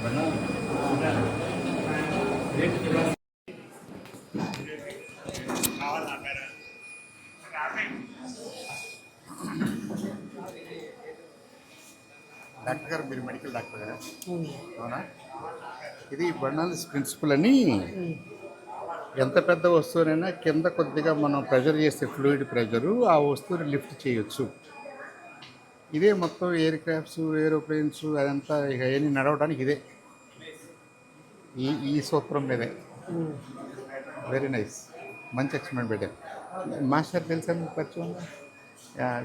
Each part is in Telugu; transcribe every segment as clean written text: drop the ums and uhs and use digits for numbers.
డాక్టర్ గారు మీరు మెడికల్ డాక్టర్ గారు అవునా? ఇది బర్నాలిస్ ప్రిన్సిపల్ అని ఎంత పెద్ద వస్తువునైనా కింద కొద్దిగా మనం ప్రెషర్ చేస్తే ఫ్లూయిడ్ ప్రెషరు ఆ వస్తువుని లిఫ్ట్ చేయొచ్చు. ఇదే మొత్తం ఎయిర్ క్రాఫ్ట్స్ ఏరోప్లేన్స్ అదంతా ఇక అవన్నీ నడవడానికి ఇదే ఈ సూత్రం మీదే. వెరీ నైస్, మంచి ఎక్స్పెరిమెంట్ పెట్టారు. మాస్టర్ తెలుసా మీకు పరిచయం?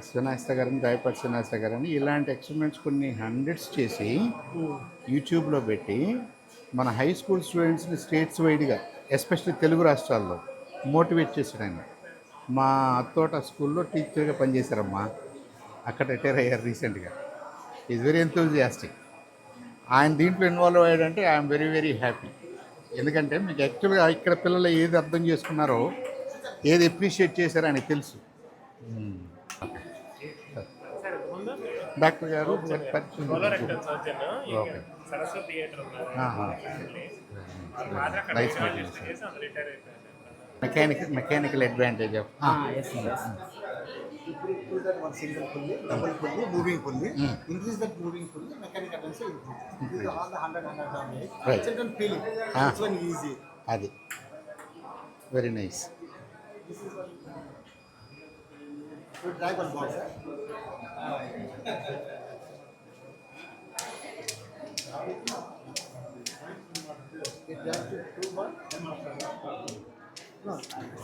శ్రీనాస్త గారని, రాయపాటి శ్రీనాస్త గారని ఇలాంటి ఎక్స్పెరిమెంట్స్ కొన్ని హండ్రెడ్స్ చేసి యూట్యూబ్లో పెట్టి మన హై స్కూల్ స్టూడెంట్స్ని స్టేట్స్ వైడ్గా ఎస్పెషల్లీ తెలుగు రాష్ట్రాల్లో మోటివేట్ చేశాడు ఆయన. మా అత్తోట స్కూల్లో టీచర్గా పనిచేశారమ్మా, అక్కడ రిటైర్ అయ్యారు రీసెంట్గా. Is very enthusiastic. ఆయన దీంట్లో ఇన్వాల్వ్ అయ్యాడంటే ఐఎమ్ వెరీ వెరీ హ్యాపీ. ఎందుకంటే మీకు యాక్చువల్గా ఇక్కడ పిల్లలు ఏది అర్థం చేసుకున్నారో, ఏది అప్రిషియేట్ చేశారో ఆయనకు తెలుసు. డాక్టర్ గారు mechanical advantage of one single pulley, double pulley, moving pulley. Increase that moving pulley, mechanical advance will improve. These are all the 100 right. Children feeling. This one easy. Adi. Very nice. This is one. You try one box, sir. It does two one.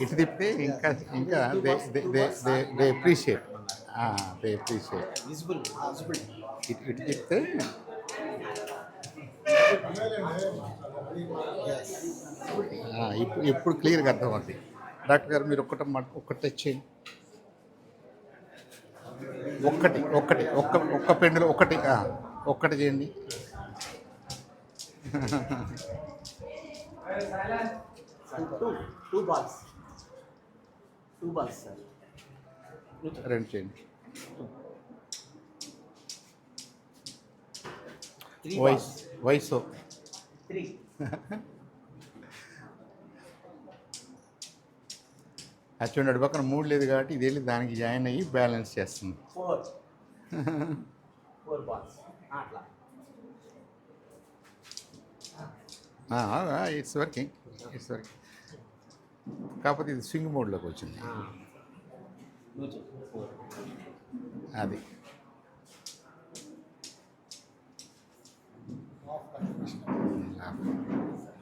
ఇటు తిప్పితే ఇంకా ఇంకా దే అప్రిషియేట్. ఇటు తిప్పితే ఇప్పుడు క్లియర్గా అర్థమవుతుంది. డాక్టర్ గారు మీరు ఒక్కటి చేయండి. ఒక్క పెండులో ఒక్కటి చేయండి. Two balls, sir. రెండు చేయండి. వయసు 3. యాక్చువల్లీ అటు పక్కన 3 లేదు కాబట్టి ఇది వెళ్ళి దానికి జాయిన్ అయ్యి బ్యాలెన్స్ చేస్తుంది. 4 balls. It's working. కాకపోతే ఇది స్వింగ్ మోడ్లోకి వచ్చింది. అది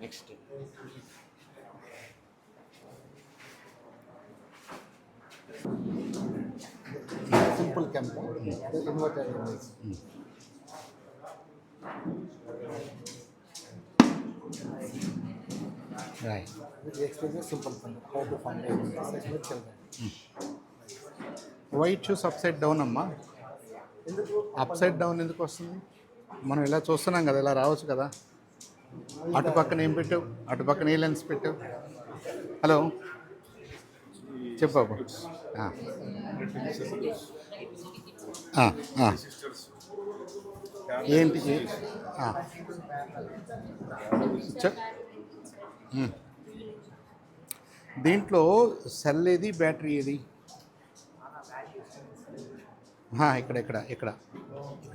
next simple camera inverter image. Right. Simple how to find children. White shoes up side down అమ్మా. అప్ సైడ్ డౌన్ ఎందుకు వస్తుంది? మనం ఇలా చూస్తున్నాం కదా, ఇలా రావచ్చు కదా. అటు పక్కన ఏం పెట్టావు? అటు పక్కన ఏ లెన్స్ పెట్టావు? హలో చెప్పు బాబు. ఏంటి దీంట్లో సెల్ ఏది, బ్యాటరీ ఏది? ఇక్కడ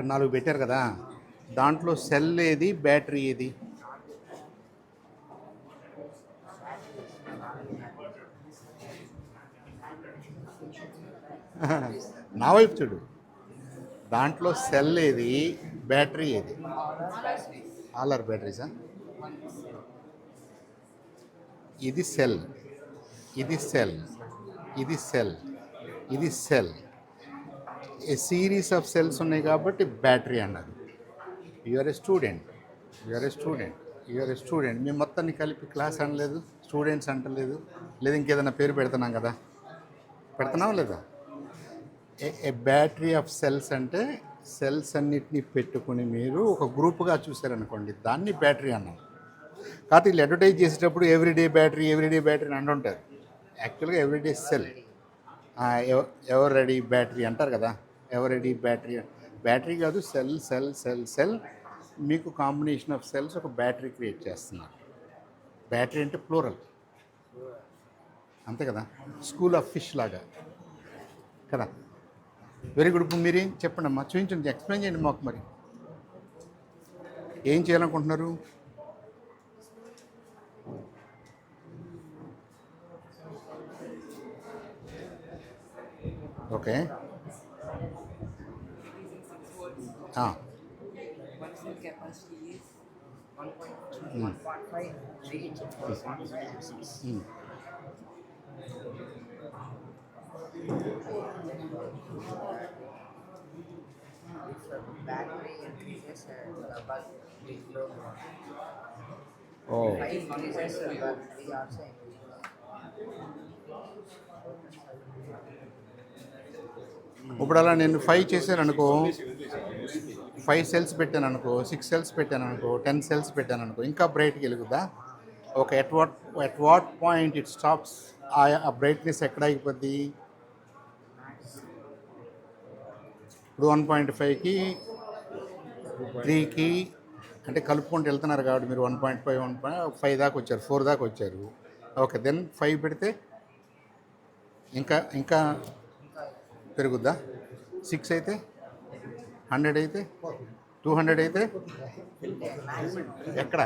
4 పెట్టారు కదా, దాంట్లో సెల్ ఏది, బ్యాటరీ ఏది? నా వైపు చూడు. దాంట్లో సెల్ ఏది, బ్యాటరీ ఏది? ఆల్ ఆర్ బ్యాటరీసా? ఇది సెల్, ఇది సెల్, ఇది సెల్, ఇది cell. A series of cells ఉన్నాయి కాబట్టి బ్యాటరీ అన్నది. You're a student. మేము మొత్తాన్ని కలిపి క్లాస్ అనలేదు, స్టూడెంట్స్ అంటలేదు, లేదా ఇంకేదైనా పేరు పెడుతున్నాం కదా, పెడుతున్నాం లేదా? ఏ బ్యాటరీ ఆఫ్ సెల్స్ అంటే సెల్స్ అన్నిటినీ పెట్టుకుని మీరు ఒక గ్రూప్గా చూసారనుకోండి, దాన్ని బ్యాటరీ అన్నాం. కాకపోతే వీళ్ళు అడ్వర్టైజ్ చేసేటప్పుడు ఎవ్రీడే బ్యాటరీ అని అంటుంటారు. యాక్చువల్గా everyday cell. Ever ready battery అంటారు కదా, ఎవర్ రెడీ బ్యాటరీ కాదు, సెల్. మీకు కాంబినేషన్ ఆఫ్ సెల్స్ ఒక బ్యాటరీ క్రియేట్ చేస్తున్నారు. బ్యాటరీ అంటే ప్లూరల్, అంతే కదా, స్కూల్ ఆఫ్ ఫిష్ లాగా కదా. Very good. ఇప్పుడు మీరేం చెప్పండి అమ్మా, చూపించండి, ఎక్స్ప్లెయిన్ చేయండి మాకు. మరి ఏం చేయాలనుకుంటున్నారు? Okay. Maximum capacity is 1.5 reach. If the battery increases, the bulb will glow more. ఓ, If it increases, the bulb will also increase. ఇప్పుడు అలా నేను 5 చేశాను అనుకో, 5 సెల్స్ పెట్టాను అనుకో, 6 సెల్స్ పెట్టాను అనుకో, 10 సెల్స్ పెట్టాను అనుకో, ఇంకా బ్రైట్గా వెలుగుదా? Okay. At what point it stops? ఆ బ్రైట్నెస్ ఎక్కడ అయిపోద్ది? ఇప్పుడు 1.5కి 3కి అంటే కలుపుకుంటూ వెళ్తున్నారు కాబట్టి మీరు 1.5 1.5 దాకా వచ్చారు, 4 దాకా వచ్చారు. ఓకే, దెన్ 5 పెడితే ఇంకా ఇంకా పెరుగుద్దా? 6 అయితే, 100 అయితే, 200 అయితే ఎక్కడ?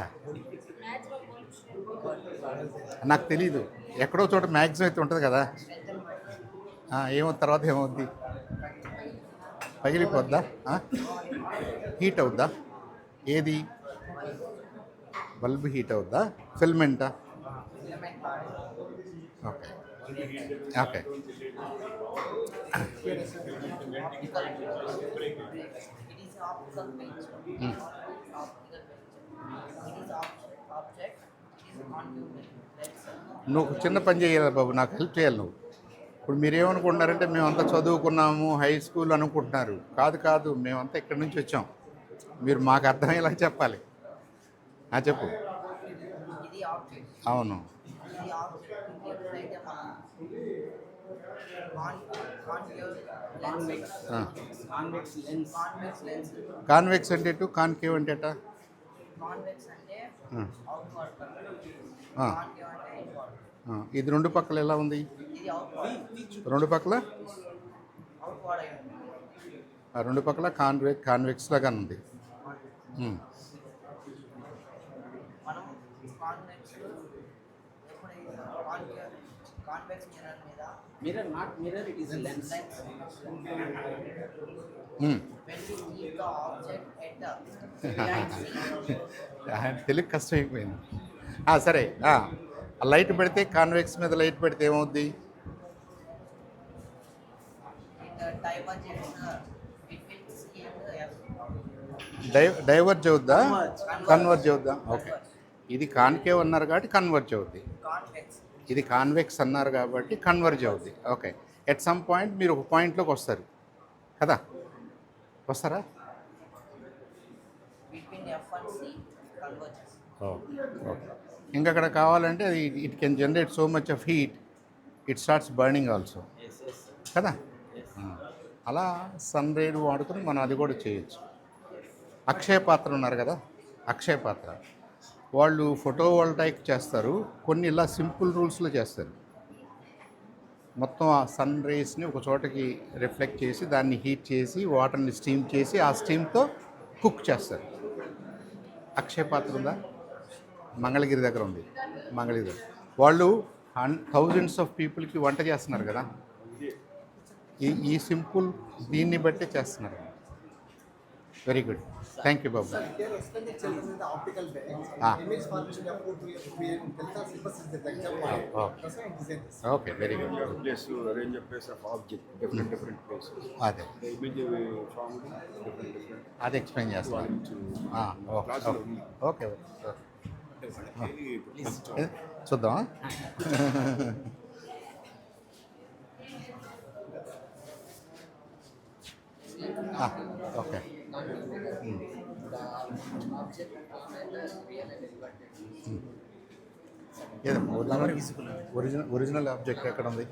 నాకు తెలీదు. ఎక్కడో చోట మ్యాక్సిమం అయితే ఉంటుంది కదా. ఏమో తర్వాత ఏమవుద్ది? పగిలిపోద్దా? హీట్ అవుద్దా? ఏది? బల్బ్ హీట్ అవుద్దా? ఫిల్మెంటా? Okay okay. It is optical bench. Optical bench. It is object. It is concave lens. నువ్వు చిన్న పని చేయాలి బాబు, నాకు హెల్ప్ చేయాలి నువ్వు. ఇప్పుడు మీరేమనుకుంటున్నారంటే మేమంతా చదువుకున్నాము, హై స్కూల్ అనుకుంటున్నారు. కాదు కాదు, మేమంతా ఇక్కడి నుంచి వచ్చాం. మీరు మాకు అర్థమయ్యేలా చెప్పాలి. చెప్పు. ఇది ఆబ్జెక్ట్. అవును. ఇది ఆబ్జెక్ట్ ఎప్పుడైతే మనం కాన్వెక్స్ లెన్స్. కాన్వెక్స్ అంటే ఎటు, కాన్కేవ్ అంటే ఎట? కాన్వెక్స్ అంటే అవుట్వర్డ్, ఆ. కాన్కేవ్ అంటే ఇన్వర్డ్. ఇది రెండు పక్కల ఎలా ఉంది? ఇది అవుట్వర్డ్. రెండు పక్కల అవుట్వర్డ్ అయి ఉంటుంది. రెండు పక్కల కాన్వెక్స్ లాగా ఉంది. మనం కాన్వెక్స్ ఎప్పుడైతే కాన్వెక్స్ మిర్రర్ మీద Mirror, not mirror, it is a lens. when we keep the object at the behind scene, Telugu కష్టం అయిపోయింది. సరే, లైట్ పెడితే, కాన్వెక్స్ మీద లైట్ పెడితే ఏమవుద్ది? it diverges between C and F. Diverge అవుద్దా? కన్వర్జ్ అవుద్దా? ఓకే. ఇది కాన్కేవ్ అన్నారు కాబట్టి కన్వర్జ్ అవుద్ది. Convex. ఇది కాన్వెక్స్ అన్నారు కాబట్టి కన్వర్జ్ అవుద్ది. ఓకే. ఎట్ సమ్ పాయింట్ మీరు ఒక పాయింట్లోకి వస్తారు కదా, వస్తారా? Between F and C converges. Okay. ఇంకా అక్కడ కావాలంటే అది it can generate so much of heat, it starts burning also కదా. అలా సన్ రేడ్ వాడుకొని మనం అది కూడా చేయొచ్చు. అక్షయ పాత్ర ఉన్నారు కదా, అక్షయ పాత్ర వాళ్ళు ఫోటో వోల్టాయిక్ చేస్తారు, కొన్ని ఇలా సింపుల్ రూల్స్లో చేస్తారు. మొత్తం ఆ సన్ రేస్ని ఒక చోటకి రిఫ్లెక్ట్ చేసి దాన్ని హీట్ చేసి వాటర్ని స్టీమ్ చేసి ఆ స్టీమ్తో కుక్ చేస్తారు. అక్షయ పాత్ర ఉందా? మంగళగిరి దగ్గర ఉంది. మంగళగిరి వాళ్ళు థౌజండ్స్ ఆఫ్ పీపుల్కి వంట చేస్తున్నారు కదా. ఈ సింపుల్ దీన్ని బట్టే చేస్తున్నారు. Very good, thank you Babu. Here explain the children in the optical bench. Image formation of 2 delta syllabus is the example. That's why I designed this. Okay, very good. Place to arrange a place of object, different places. అదే The image we formed different. అది ఎక్స్ప్లెయిన్ చేస్తాను. ఓకే చూద్దామా? ఓకే. ఒరిజినల్ ఆబ్జెక్ట్ ఎక్కడ ఉంది?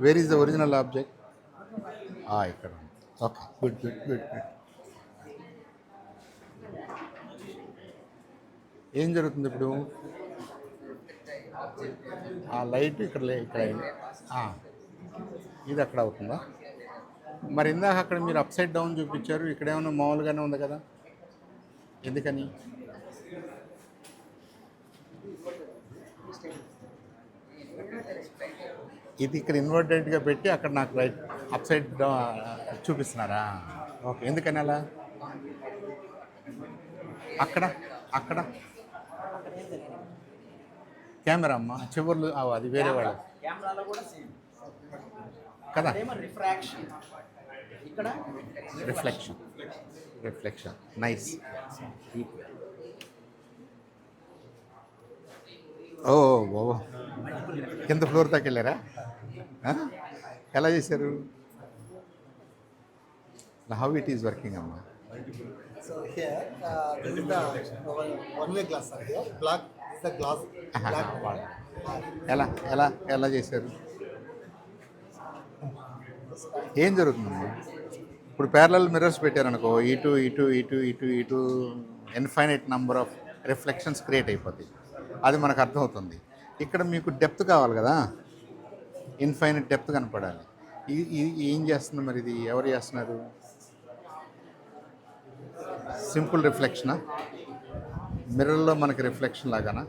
Where is the original object? ఇక్కడ ఉంది. Okay, good good good good. ఏం జరుగుతుంది ఇప్పుడు? ఆ లైట్ ఇక్కడ ఇక్కడ ఆ, ఇది అక్కడ అవుతుందా? మరి ఇందాక అక్కడ మీరు అప్ సైడ్ డౌన్ చూపించారు, ఇక్కడ ఏమన్నా మామూలుగానే ఉంది కదా, ఎందుకని? ఇది ఇక్కడ ఇన్వర్టెడ్గా పెట్టి అక్కడ నాకు రైట్ అప్ సైడ్ చూపిస్తున్నారా? ఓకే, ఎందుకని అలా? అక్కడ అక్కడ కెమెరా అమ్మ చివర్లు అది వేరే వాళ్ళు కెమెరాలో కూడా సేమ్ కదా. అదేమో రిఫ్రాక్షన్, ఇక్కడ రిఫ్లెక్షన్, రిఫ్లెక్షన్ నైస్. ఓ బాబో, కింద ఫ్లోర్ దాకా వెళ్ళారా? ఎలా చేశారు? హౌ ఇట్ ఈస్ వర్కింగ్ అమ్మా? So here, this is the one-way glass, sir. Here, black is the glass. Black part. ఎలా ఎలా ఎలా చేశారు? ఏం జరుగుతుందమ్మా? ఇప్పుడు ప్యారలల్ మిర్రర్స్ పెట్టారనుకో, ఇటు ఇటు ఇటు ఇటు ఇటు infinite number of reflections create అయిపోతాయి. అది మనకు అర్థమవుతుంది. ఇక్కడ మీకు డెప్త్ కావాలి కదా, ఇన్ఫైనైట్ డెప్త్ కనపడాలి. ఇది ఏం చేస్తుంది మరి? ఇది ఎవరు చేస్తున్నారు? సింపుల్ రిఫ్లెక్షనా? మిర్రర్లో మనకి రిఫ్లెక్షన్ లాగానా?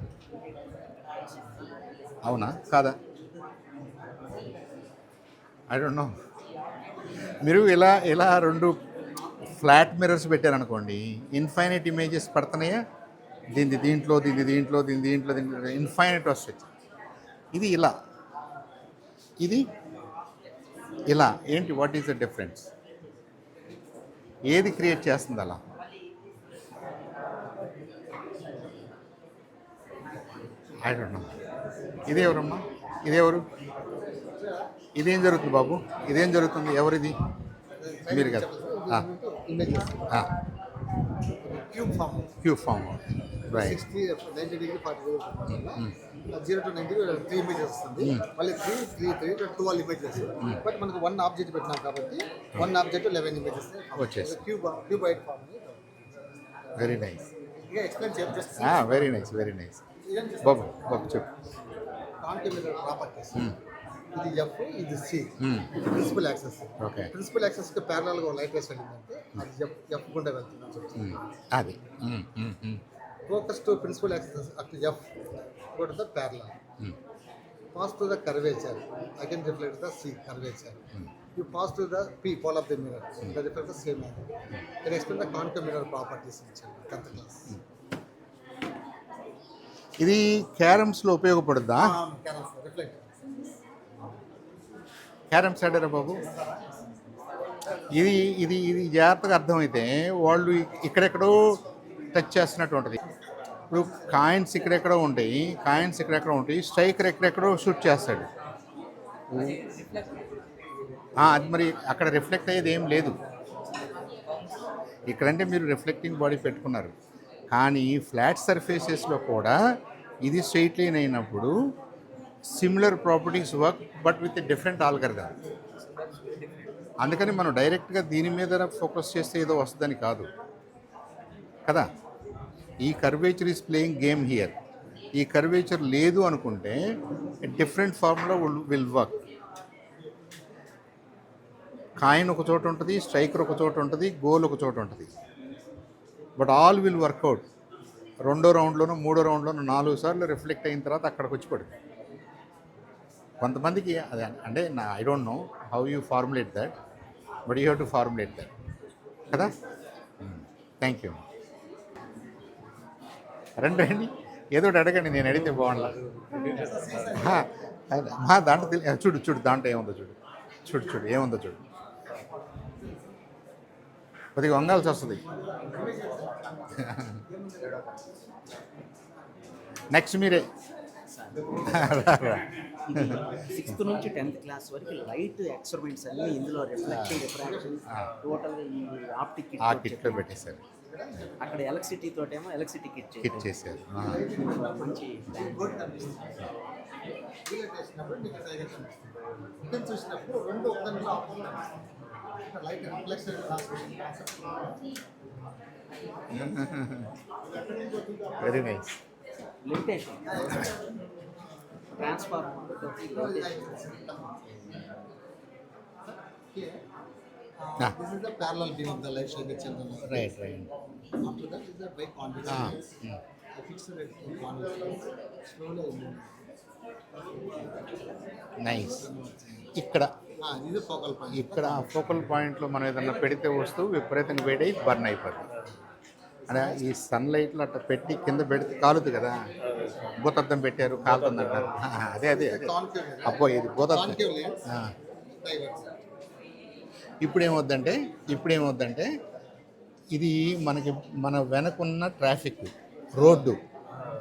అవునా కాదా? I don't know. మీరు ఇలా ఇలా 2 ఫ్లాట్ మిర్రర్స్ పెట్టారనుకోండి, ఇన్ఫైనైట్ ఇమేజెస్ పడుతున్నాయా? దీంట్లో ఇన్ఫైనైట్ వస్తాయి. ఇది ఇలా, ఇది ఇలా. ఏంటి, వాట్ ఈస్ ద డిఫరెన్స్? ఏది క్రియేట్ చేస్తుంది అలా? I don't know. ఇదేవరమ్మా? ఇదేవరు? ఇదేం జరుగుతుంది బాబు? ఇదేం జరుగుతుంది? ఎవరిది? మీరు కదా. Images. Cube form. Cube form, right. 60, 90 degree, 40 degree. 0 to 90 3 images వస్తుంది. మళ్ళీ 3 12 images. బట్ మనకు 1 ఆబ్జెక్ట్ పెట్టినాం కాబట్టి 1 ఆబ్జెక్ట్ 11 images వచ్చేసి. Cuboid form. వెరీ నైస్, ఇక ఎక్స్ప్లెయిన్ చేయాలి. Just very nice, very nice. బాబు బాబు చెప్పు. కాంటిమినర్ ప్రాపర్టీస్. ఇది F, ఇది C. ఇది principal axis. Okay, principal axis కి ప్యారలల్ గా లైట్ రేస్ వెళ్ళిందంటే అది F గుండా వెళ్తుంది. అది focus to principal axis at F go to the parallel. Pass to the curvature, again reflect the C curvature. You pass to the P pole of the mirror, that reflects the same angle. Then explain the concave mirror properties in 10th class. ఇది క్యారమ్స్లో ఉపయోగపడుద్దా? Reflect. క్యారమ్స్ ఆడారా బాబు? ఇది ఇది ఇది జాగ్రత్తగా అర్థమైతే వాళ్ళు ఇక్కడెక్కడో టచ్ చేస్తున్నట్టు ఉంటుంది. ఇప్పుడు కాయిన్స్ ఇక్కడెక్కడో ఉంటాయి, స్ట్రైకర్ ఎక్కడెక్కడో షూట్ చేస్తాడు. అది మరి అక్కడ రిఫ్లెక్ట్ అయ్యేది ఏం లేదు. ఇక్కడంటే మీరు రిఫ్లెక్టింగ్ బాడీ పెట్టుకున్నారు, కానీ ఫ్లాట్ సర్ఫేసెస్లో కూడా ఇది స్ట్రైట్ లైన్ అయినప్పుడు similar properties work, but with different algorithm. అందుకని మనం డైరెక్ట్గా దీని మీద ఫోకస్ చేస్తే ఏదో వస్తుందని కాదు కదా. ఈ curvature is playing game here. ఈ కర్వేచర్ లేదు అనుకుంటే different formula will work. Coin ఒక చోట ఉంటుంది, స్ట్రైకర్ ఒక చోట ఉంటుంది, గోల్ ఒక చోట ఉంటుంది, బట్ ఆల్ విల్ వర్కౌట్. 2వ రౌండ్లోనూ 3వ రౌండ్లోనూ 4 సార్లు రిఫ్లెక్ట్ అయిన తర్వాత అక్కడికి వచ్చి పడుతుంది. కొంతమందికి అదే అంటే I don't know how you formulate that, but you have to formulate that కదా. Thank you. రండి ఏదో ఒకటి అడగండి, నేను అడిగితే బాగుండదు. దాంట్లో చూడు దాంట్లో ఏముందో చూడు ఏముందో చూడు. కొద్దిగా వంగాల్సి వస్తుంది. నెక్స్ట్ మీరే. 6th నుంచి 10th క్లాస్ వరకు లైట్ ఎక్స్పెరిమెంట్స్ అన్ని ఇందులో రిఫ్లెక్షన్, రిఫ్రాక్షన్ టోటల్ ఈ ఆప్టిక్ ఆ కిట్లో పెట్టేశారు. అక్కడ ఎలక్ట్రిసిటీ తోటేమో ఎలక్ట్రిసిటీ కిట్ చేశారు. మంచి చేసినప్పుడు మీకు డైరెక్షన్ వస్తుంది. చూసినప్పుడు 2 ఒక్క నిమిషం light reflection very nice. Limitation transformer This is the parallel beam of the light showing the children. Right right. After that is the by convex lens. I fixed it with convex lens. Slowly I move. Nice. ఇక్కడ This is focal point. ఇక్కడ ఫోకల్ పాయింట్లో మనం ఏదన్నా పెడితే వస్తువు విపరీతంగా వేడై బర్న్ అయిపోతుంది. అంటే ఈ సన్లైట్లో అట్లా పెట్టి కింద పెడితే కాలుతుంది కదా. భూతద్దం పెట్టారు కాలుతుంది అంటారు. అదే అదే అదే. Concave. అబ్బో ఇది భూతద్దం. Concave lens. Diverts. ఇప్పుడు ఏమవుద్దంటే ఇది మనకి మన వెనకున్న ట్రాఫిక్ రోడ్డు,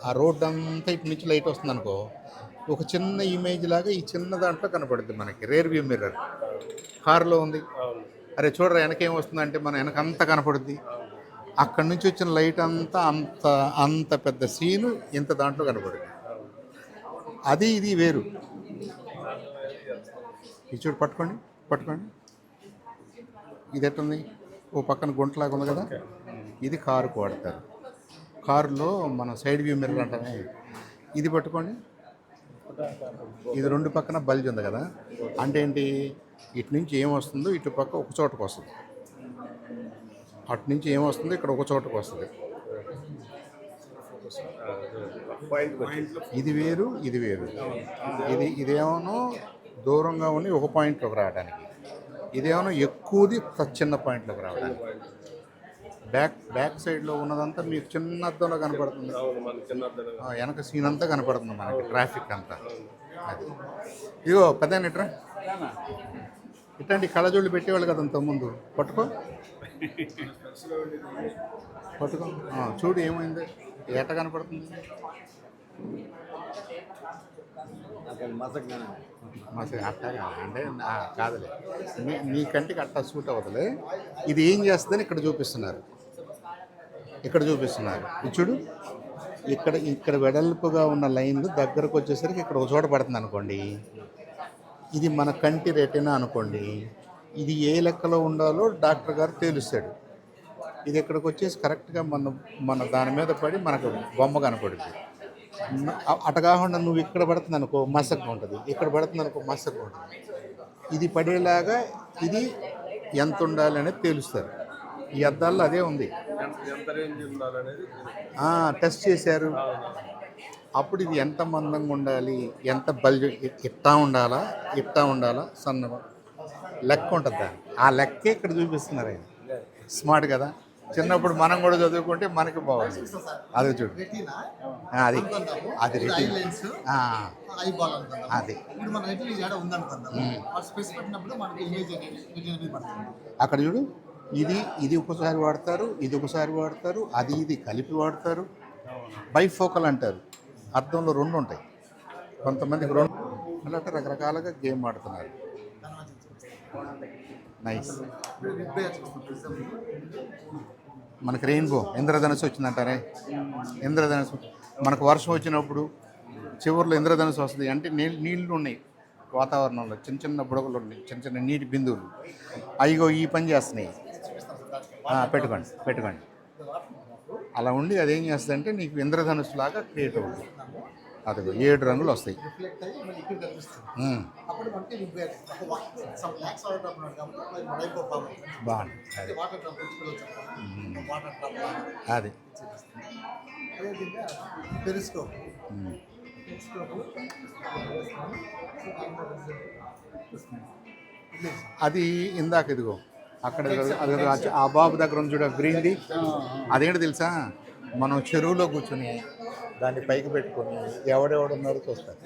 ఆ రోడ్డు అంతా ఇటు నుంచి లైట్ వస్తుంది అనుకో, ఒక చిన్న ఇమేజ్ లాగా ఈ చిన్న దాంట్లో కనపడుద్ది మనకి. రేర్ వ్యూ మిర్రర్ కారులో ఉంది. అరే చూడరా వెనకేం వస్తుందంటే మన వెనకంతా కనపడుద్ది. అక్కడి నుంచి వచ్చిన లైట్ అంతా అంత అంత పెద్ద సీను ఇంత దాంట్లో కనపడుద్ది. అది ఇది వేరు. ఇది చూడు, పట్టుకోండి. ఇది ఎట్టుంది, ఓ పక్కన గుంటలాగా ఉంది కదా, ఇది కారుకు వాడతారు. కారులో మనం సైడ్ వ్యూ మిర్రర్ అంటామే. ఇది పట్టుకోండి, ఇది రెండు పక్కన బల్జ్ ఉంది కదా, అంటే ఏంటి, ఇటు నుంచి ఏమొస్తుందో ఇటు పక్క ఒక చోటకు వస్తుంది, అటు నుంచి ఏమొస్తుందో ఇక్కడ ఒక చోటకు వస్తుంది. ఇది వేరు. ఇదేమో దూరంగా ఉండి ఒక పాయింట్లోకి రావడానికి, ఇదేమో ఎక్కువది చిన్న పాయింట్లోకి రావడానికి. బ్యాక్ సైడ్లో ఉన్నదంతా మీకు చిన్న అద్దంలో కనపడుతుంది, వెనక సీన్ అంతా కనపడుతుంది మనకి, ట్రాఫిక్ అంతా. అది ఇదిగో పెద్ద ఇట్రా, ఇట్లాంటి కళ్ళజోళ్ళు పెట్టేవాళ్ళు కదా అంతకుముందు. పట్టుకో చూడు ఏమైంది, ఎట్ట కనపడుతుంది. మసక అట్టగా అంటే కాదులే, నీ కంటికి అట్టా సూట్ అవ్వదులే. ఇది ఏం చేస్తుందని ఇక్కడ చూపిస్తున్నారు. ఇది చూడు, ఇక్కడ వెడల్పుగా ఉన్న లైన్లు దగ్గరకు వచ్చేసరికి ఇక్కడ ఒక చోట పడుతుంది అనుకోండి, ఇది మన కంటి రెటీనా అనుకోండి. ఇది ఏ లెక్కలో ఉండాలో డాక్టర్ గారు తేలుస్తాడు. ఇది ఇక్కడికి వచ్చేసి కరెక్ట్గా మన దాని మీద పడి మనకు బొమ్మ కనపడుద్ది. అట కాకుండా నువ్వు ఇక్కడ పడుతుంది అనుకో మసగ్గా ఉంటుంది, ఇక్కడ పడుతుంది అనుకో మసగ్గా ఉంటుంది. ఇది పడేలాగా ఇది ఎంత ఉండాలి అనేది తేలుస్తారు. ఈ అద్దాల్లో అదే ఉంది, టెస్ట్ చేశారు. అప్పుడు ఇది ఎంత మందంగా ఉండాలి, ఎంత బల్జ్, ఇట్టా ఉండాలా సన్నగా లెక్క ఉంటుంది. ఆ లెక్కే ఇక్కడ చూపిస్తున్నారు. ఆయన స్మార్ట్ కదా. చిన్నప్పుడు మనం కూడా చదువుకుంటే మనకి బాగుంది. అది చూడు, అది రెటీనా, ఐబాల్ అనుకుందాం. అది ఇప్పుడు మన రెటీనా ఏడ ఉందనుకుందాం, స్పేస్ పెట్టినప్పుడు మనకి ఇమేజ్ అనేది రెటీనా మీద పడుతుంది. అక్కడ చూడు, ఇది ఒకసారి వాడతారు, ఇది కలిపి వాడతారు. బైఫోకల్ అంటారు, అర్థంలో రెండు ఉంటాయి. కొంతమందికి రెండు అలా రకరకాలుగా గేమ్ ఆడుతున్నారు. నైస్. మనకి రెయిన్బో ఇంద్రధనుసు వచ్చిందంటారే, ఇంద్రధనుసు మనకు వర్షం వచ్చినప్పుడు చివరిలో ఇంద్రధనుసు వస్తుంది. అంటే నీళ్లు ఉన్నాయి వాతావరణంలో, చిన్న బుడగలు ఉన్నాయి, చిన్న నీటి బిందువులు. అయ్యో ఈ పని చేస్తున్నాయి. పెట్టుకోండి. అలా ఉండి అదేం చేస్తుంది అంటే నీకు ఇంద్రధనుసు లాగా క్రియేట్ అవుతుంది. అది 7 రంగులు వస్తాయి. రిఫ్లెక్ట్ అయ్యి మళ్ళీ ఇక్కడ కనిపిస్తుంది. అప్పుడు మనకి సమ్ లాక్స్ వాటర్ డ్రాప్ ఉన్నాడు కాబట్టి మన రైబో ఫామ్ బాగుంది. అది water drop principle water drop అది అదేవిధంగా పెరిస్కోప్ అది ఇందాక ఇదిగో అక్కడ అది ఆ బాబు దగ్గర ఉంది చూడ గ్రీన్ది. అదేంటి తెలుసా, మనం చెరువులో కూర్చొని దాన్ని పైకి పెట్టుకొని ఎవడెవడున్నారో చూస్తారు.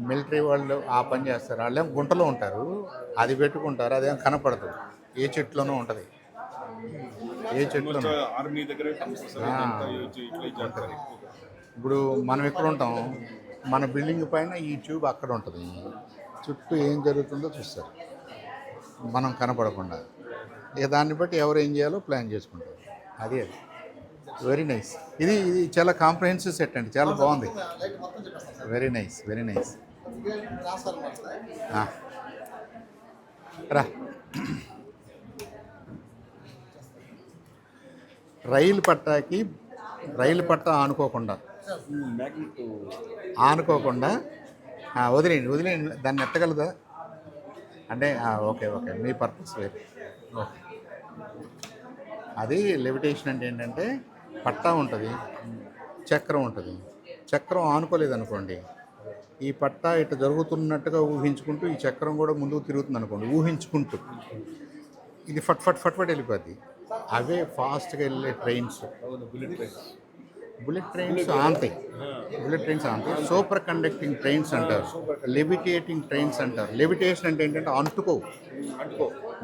మిలిటరీ వాళ్ళు ఆ పని చేస్తారు. వాళ్ళేం గుంటలో ఉంటారు, అది పెట్టుకుంటారు, అదేం కనపడదు. ఏ చెట్లోనూ ఉంటుంది, ఇప్పుడు మనం ఎక్కడ ఉంటాం, మన బిల్డింగ్ పైన ఈ ట్యూబ్ అక్కడ ఉంటుంది. చుట్టూ ఏం జరుగుతుందో చూస్తారు, మనం కనపడకుండా. ఇక దాన్ని బట్టి ఎవరు ఏం చేయాలో ప్లాన్ చేసుకుంటారు. అది వెరీ నైస్. ఇది చాలా కాంప్రహెన్సివ్ సెట్ అండి, చాలా బాగుంది. Very nice. రా రైలు పట్ట ఆనుకోకుండా Magnet to ఆనుకోకుండా వదిలేయండి దాన్ని ఎత్తగలదా అంటే ఓకే మీ పర్పస్ వేరు ఓకే. అది లెవిటేషన్ అంటే ఏంటంటే పట్టా ఉంటుంది, చక్రం ఉంటుంది. చక్రం ఆనుకోలేదు అనుకోండి, ఈ పట్టా ఇట్లా జరుగుతున్నట్టుగా ఊహించుకుంటూ ఈ చక్రం కూడా ముందుకు తిరుగుతుంది అనుకోండి, ఊహించుకుంటూ ఇది ఫట్ వెళ్ళిపోద్ది. అవే ఫాస్ట్గా వెళ్ళే ట్రైన్స్, బుల్లెట్ ట్రైన్స్ ఆంతాయి. సూపర్ కండక్టింగ్ ట్రైన్స్ అంటారు, లెవిటేటింగ్ ట్రైన్స్ అంటారు. లెవిటేషన్ అంటే ఏంటంటే అంటుకోవు,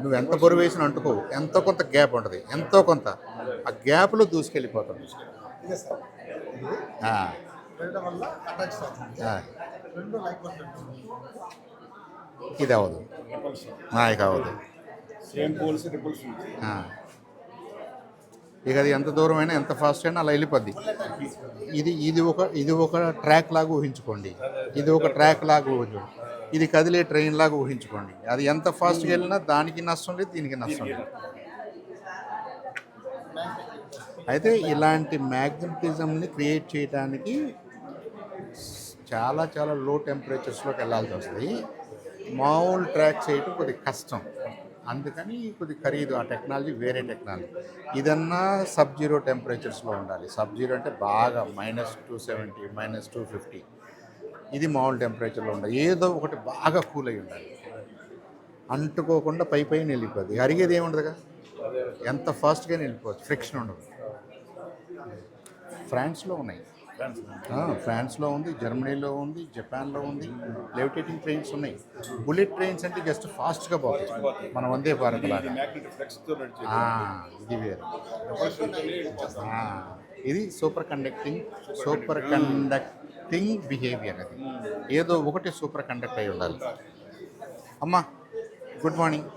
నువ్వు ఎంత బరువు వేసినా అంటుకోవు. ఎంతో కొంత గ్యాప్ ఉంటుంది, ఎంతో కొంత ఆ గ్యాప్లో దూసుకెళ్ళిపోతుంది. ఇదే సార్ ఇది వెళ్ళడం వల్ల అటాచ్ అవుతుంది. రెండు లైక్ ఇది అవ్వదు, ఇక అవ్వదు. same poles repulsion. ఇక అది ఎంత దూరం అయినా ఎంత ఫాస్ట్ అయినా అలా వెళ్ళిపోద్ది. ఇది ఒక ట్రాక్ లాగా ఊహించుకోండి, ఇది ఒక ట్రాక్ లాగా ఊహించుకోండి, ఇది కదిలే ట్రైన్ లాగా ఊహించుకోండి. అది ఎంత ఫాస్ట్గా వెళ్ళినా దానికి నష్టం లేదు, దీనికి నష్టం లేదు. అయితే ఇలాంటి మ్యాగ్నెటిజంని క్రియేట్ చేయడానికి చాలా చాలా లో టెంపరేచర్స్లోకి వెళ్ళాల్సి వస్తుంది. మామూలు ట్రాక్ చేయటం కొద్దిగా కష్టం, అందుకని కొద్ది ఖరీదు. ఆ టెక్నాలజీ వేరే టెక్నాలజీ. ఇదన్నా సబ్ జీరో టెంపరేచర్స్లో ఉండాలి. సబ్ జీరో అంటే బాగా -270 -250. ఇది మామూలు టెంపరేచర్లో ఉండాలి. ఏదో ఒకటి బాగా కూల్ అయి ఉండాలి, అంటుకోకుండా పైన వెళ్ళిపోద్ది. అరిగేది ఏముండదుగా, ఎంత ఫాస్ట్గా వెళ్ళిపోవచ్చు, ఫ్రిక్షన్ ఉండదు. ఫ్రాన్స్లో ఉన్నాయి, ఫ్రాన్స్లో ఉంది, జర్మనీలో ఉంది, జపాన్లో ఉంది. లెవిటేటింగ్ ట్రైన్స్ ఉన్నాయి. బుల్లెట్ ట్రైన్స్ అంటే జస్ట్ ఫాస్ట్గా పోతాయి, మన వందే భారత్ లాగా. Magnet flex తో నడిచే ఇది వేరు. ఇది సూపర్ కండక్టింగ్ బిహేవియర్. అది ఏదో ఒకటి సూపర్ కండక్ట్ అయి ఉండాలి. అమ్మా గుడ్ మార్నింగ్,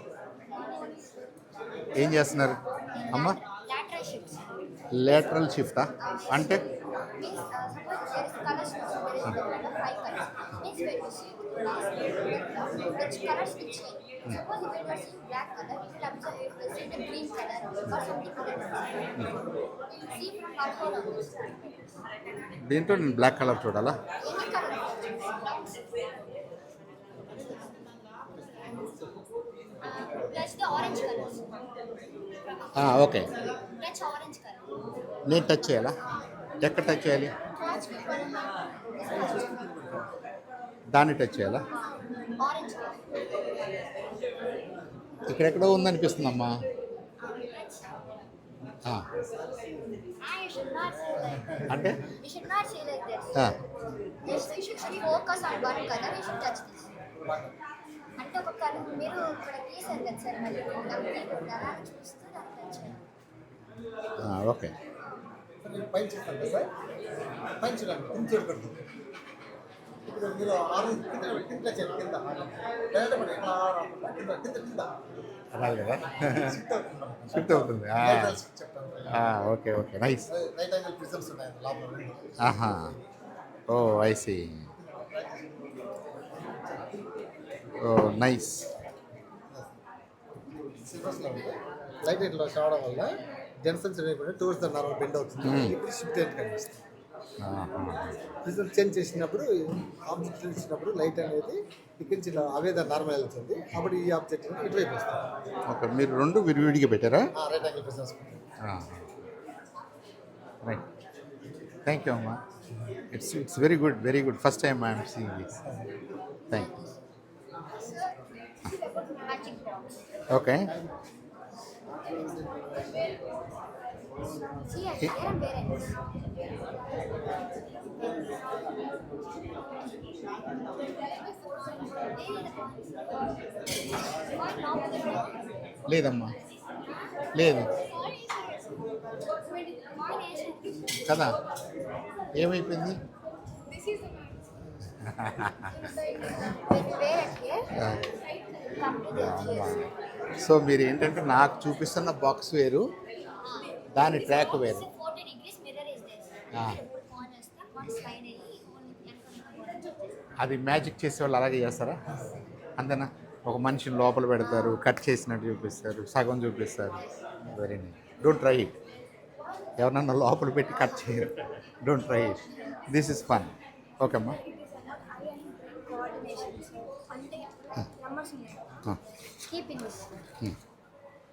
ఏం చేస్తున్నారు అమ్మా? లేటరల్ షిఫ్టా అంటే దీంట్లో నేను బ్లాక్ కలర్ చూడాలా? ఓకే, నేను టచ్ చేయాలా? ఎక్కడ టచ్ చేయాలి? దాన్ని టచ్ చేయాలా? ఇక్కడెక్కడో ఉందనిపిస్తుందమ్మా. అంటే అంటే ఒక మీరు ఇక్కడ తీసారు కదా సార్, మళ్ళీ చూస్తూ దాన్ని టచ్ చేయాలి. ఓకే, పైన చూస్తాను సార్, పైన చూడండి, కింద చూడకూడదు. ఇప్పుడు మీరు కింద చేయండి, కింద డైరెక్ట్ పడి ఇట్లా కింద అలాగే కదా, షిఫ్ట్ అవుతుంది. Okay nice. Right angle prisms ఉన్నాయి లోపల. Oh I see. Oh nice. Light ఇట్లా కావడం వల్ల జెన్సన్స్ టూవర్డ్స్ ద నార్మల్ బెండ్ అవుతుంది. ఇప్పుడు షిఫ్ట్ అయితే కనిపిస్తుంది. ప్రిజమ్ చేంజ్ చేసినప్పుడు ఆబ్జెక్ట్ ఇచ్చినప్పుడు లైట్ అనేది ఇక్కడి నుంచి అవే ద నార్మల్ వెళ్తుంది. అప్పుడు ఈ ఆబ్జెక్ట్ ఇటువైపు వస్తుంది. ఓకే, మీరు రెండు విడివిడిగా పెట్టారా? Right angle prisms. Right, thank you అమ్మా. It's very good. First time I'm seeing this. Thank you. Okay, లేదమ్మా, లేదు కదా, ఏమైపోయింది? సో మీరు ఏంటంటే నాకు చూపిస్తున్న బాక్స్ వేరు, దాని ట్రాక్ వేరు. అది మ్యాజిక్ చేసే వాళ్ళు అలాగే చేస్తారా? అంతేనా? ఒక మనిషిని లోపల పెడతారు, కట్ చేసినట్టు చూపిస్తారు, సగం చూపిస్తారు. Very nice, don't try it. ఎవరన్నా లోపల పెట్టి కట్ చేయరు. Don't try it. This is fun. Okay అమ్మా. కోఆర్డినేషన్స్ అంటే నెంబర్స్ ఉన్నాయి. Keeping this. Hmm.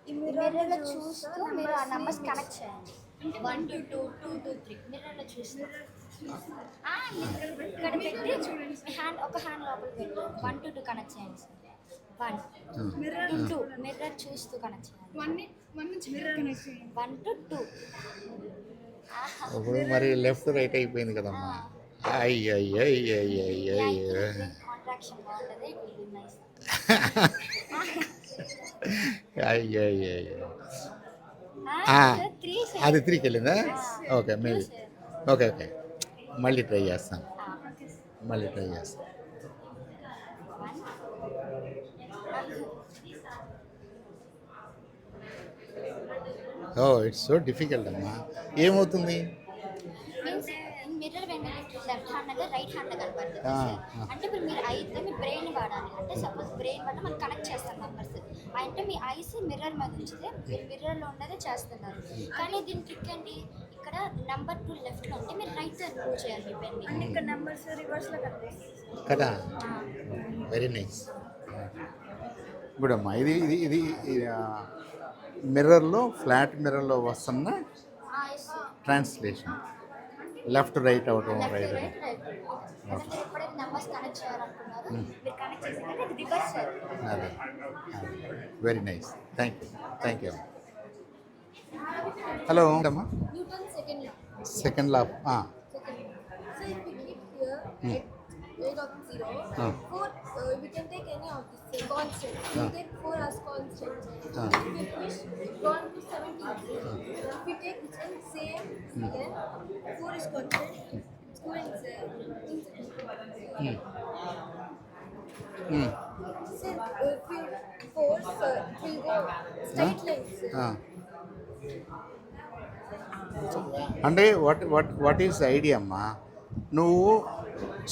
ఈ మిర్రర్లో చూస్తూ మీరు ఆ నెంబర్స్ కనెక్ట్ చేయండి. 1 to 2, 2 to 3 మిర్రర్లో చూస్తూ ఇక్కడ పెట్టి మీ హ్యాండ్ ఒక హ్యాండ్ లోపల పెట్టి 1 to 2 కనెక్ట్ చేయండి సార్. 1 to 2 మిర్రర్ చూస్తూ కనెక్ట్ చేయండి. 1 to 2. ఇప్పుడు మరి లెఫ్ట్ రైట్ అయిపోయింది కదమ్మా. కాంట్రాక్షన్ బాగుంటుంది. It will be nice. అయ్యయ్యో. 3 అది 3కి వెళ్ళిందా? Okay maybe. ఓకే ఓకే, మళ్ళీ ట్రై చేస్తాను. ఓ ఇట్స్ సో డిఫికల్ట్ అమ్మా. ఏమవుతుంది? Means mirror when left hand అంటే రైట్ హ్యాండ్ కనపడుతుంది. అంటే ఇప్పుడు మీరు అయితే మీ బ్రెయిన్ వాడాలి. అంటే సపోజ్ బ్రెయిన్ వల్ల మనం కనెక్ట్ చేస్తాం నంబర్స్. అంటే మీ ఐస్ మిర్రర్ మీద ఉంచితే మీరు మిర్రర్లో ఉన్నదే చేస్తున్నారు. కానీ దీని ట్రిక్ ఏంటి, ఇక్కడ నెంబర్ 2 లెఫ్ట్లో ఉంటే మీరు రైట్ మూవ్ చేయాలి మీ పెన్ని. అంటే ఇక్కడ నెంబర్స్ రివర్స్లో కనిపిస్తుంది కదా. Very nice. గుడ్ అమ్మా. ఇది ఇది ఇది మిర్రర్లో, ఫ్లాట్ మిర్రర్లో వస్తున్న ట్రాన్స్లేషన్. లెఫ్ట్ రైట్ అవటం, రైట్ రైట్ రైట్. ఎప్పుడైతే నెంబర్స్ కనెక్ట్ చేయాలనుకున్నారో మీరు కనెక్ట్ చేసిన ఇది రివర్స్ చేయాలి. అదే. Very nice. Thank you. Hello అమ్మా. Newton second law. Second law. Second. So if we keep here at 8 of 0, 4 we can take any of this constant. We take 4 as constant. If we push it gone to 17. If we take this one same again, 4 is constant. It's going inside. So if we force, it will go straight lines. అంటే వాట్ ఈస్ ఐడియా అమ్మా? నువ్వు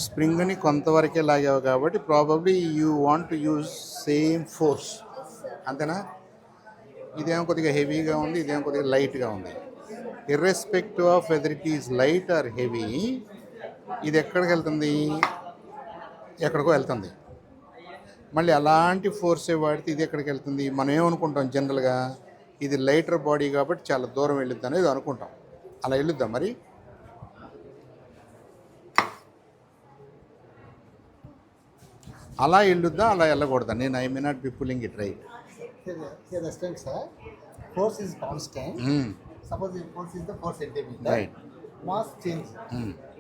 స్ప్రింగ్ని కొంతవరకే లాగావు కాబట్టి probably you want to use same force, అంతేనా? ఇదేమో కొద్దిగా హెవీగా ఉంది, ఇదేమో కొద్దిగా లైట్గా ఉంది. Irrespective of whether it is light or heavy, ఇది ఎక్కడికి వెళ్తుంది? ఎక్కడికో వెళ్తుంది. మళ్ళీ అలాంటి ఫోర్సే వాడితే ఇది ఎక్కడికి వెళ్తుంది? మనం ఏమనుకుంటాం జనరల్గా, ఇది లైటర్ బాడీ కాబట్టి చాలా దూరం వెళ్ళుద్ది అనేది అనుకుంటాం. అలా వెళ్ళుద్దా మరి? అలా వెళ్ళుద్దా, అలా వెళ్ళకూడదా? నేను I may not be pulling it right. Here the strength, sir. Force is constant. Suppose the force is the 4 centimeter. Right. Mass change.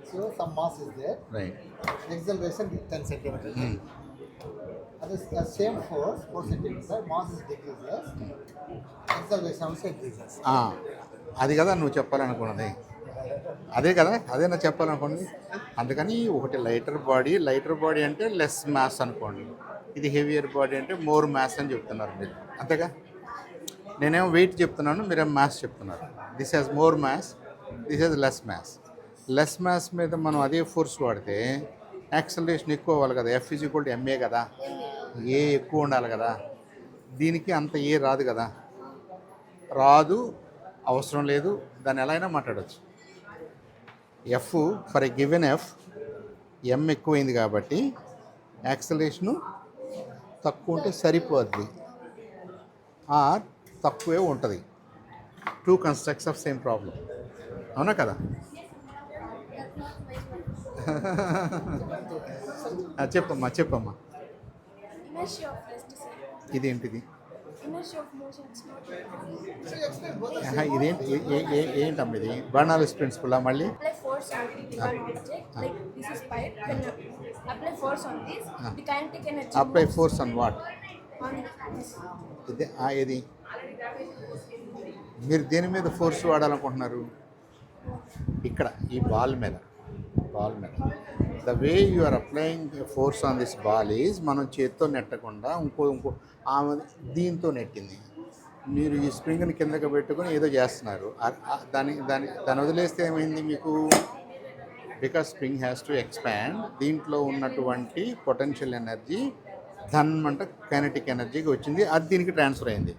So some mass is there. Right. Acceleration is 10 centimeter. That is the same force, 4 centimeter. Mass is decreases. Acceleration also increases. అది కదా నువ్వు చెప్పాలనుకున్నది. అదే కదా, అదే నా చెప్పాలనుకున్నది. అందుకని ఒకటి లైటర్ బాడీ అంటే లెస్ మ్యాస్ అనుకోండి, ఇది హెవియర్ బాడీ అంటే మోర్ మ్యాస్ అని చెప్తున్నారు మీరు, అంతేగా? నేనేమో వెయిట్ చెప్తున్నాను, మీరేమో మ్యాస్ చెప్తున్నారు. This has more mass, this has less mass మీద మనం అదే ఫోర్స్ వాడితే యాక్సలరేషన్ ఎక్కువ అవ్వాలి కదా. F = ma కదా, ఏ ఎక్కువ ఉండాలి కదా. దీనికి అంత ఏ రాదు కదా, రాదు, అవసరం లేదు. దాన్ని ఎలా అయినా మాట్లాడవచ్చు. F for a given F M ఎక్కువైంది కాబట్టి యాక్సలరేషను తక్కువ ఉంటే సరిపోద్ది, ఆర్ తక్కువే ఉంటుంది. 2 కన్స్ట్రక్ట్స్ ఆఫ్ సేమ్ ప్రాబ్లం, అవునా కదా? చెప్పమ్మా. Inertia of rest, sir. ఇదేంటిది? Inertia of motion is not. So you explain both the ఏంటమ్మా ఇది? బర్నాలిస్ ప్రిన్సిపల్ మళ్ళీ? Apply force on one object, like this is pipe. Then apply force on this. The kinetic energy. Apply force on what? On this. ఇదే ఏది? మీరు దేని మీద ఫోర్స్ వాడాలనుకుంటున్నారు? ఇక్కడ ఈ బాల్ మీద. The way you are applying force on this ball is, మనం చేత్తో నెట్టకుండా ఇంకో ఆమె దీంతో నెట్టింది. మీరు ఈ స్ప్రింగ్ని కిందకి పెట్టుకొని ఏదో చేస్తున్నారు. దాన్ని వదిలేస్తే ఏమైంది మీకు? Because spring has to expand. దీంట్లో ఉన్నటువంటి పొటెన్షియల్ ఎనర్జీ అంటే కైనెటిక్ ఎనర్జీకి వచ్చింది, అది దీనికి ట్రాన్స్ఫర్ అయింది.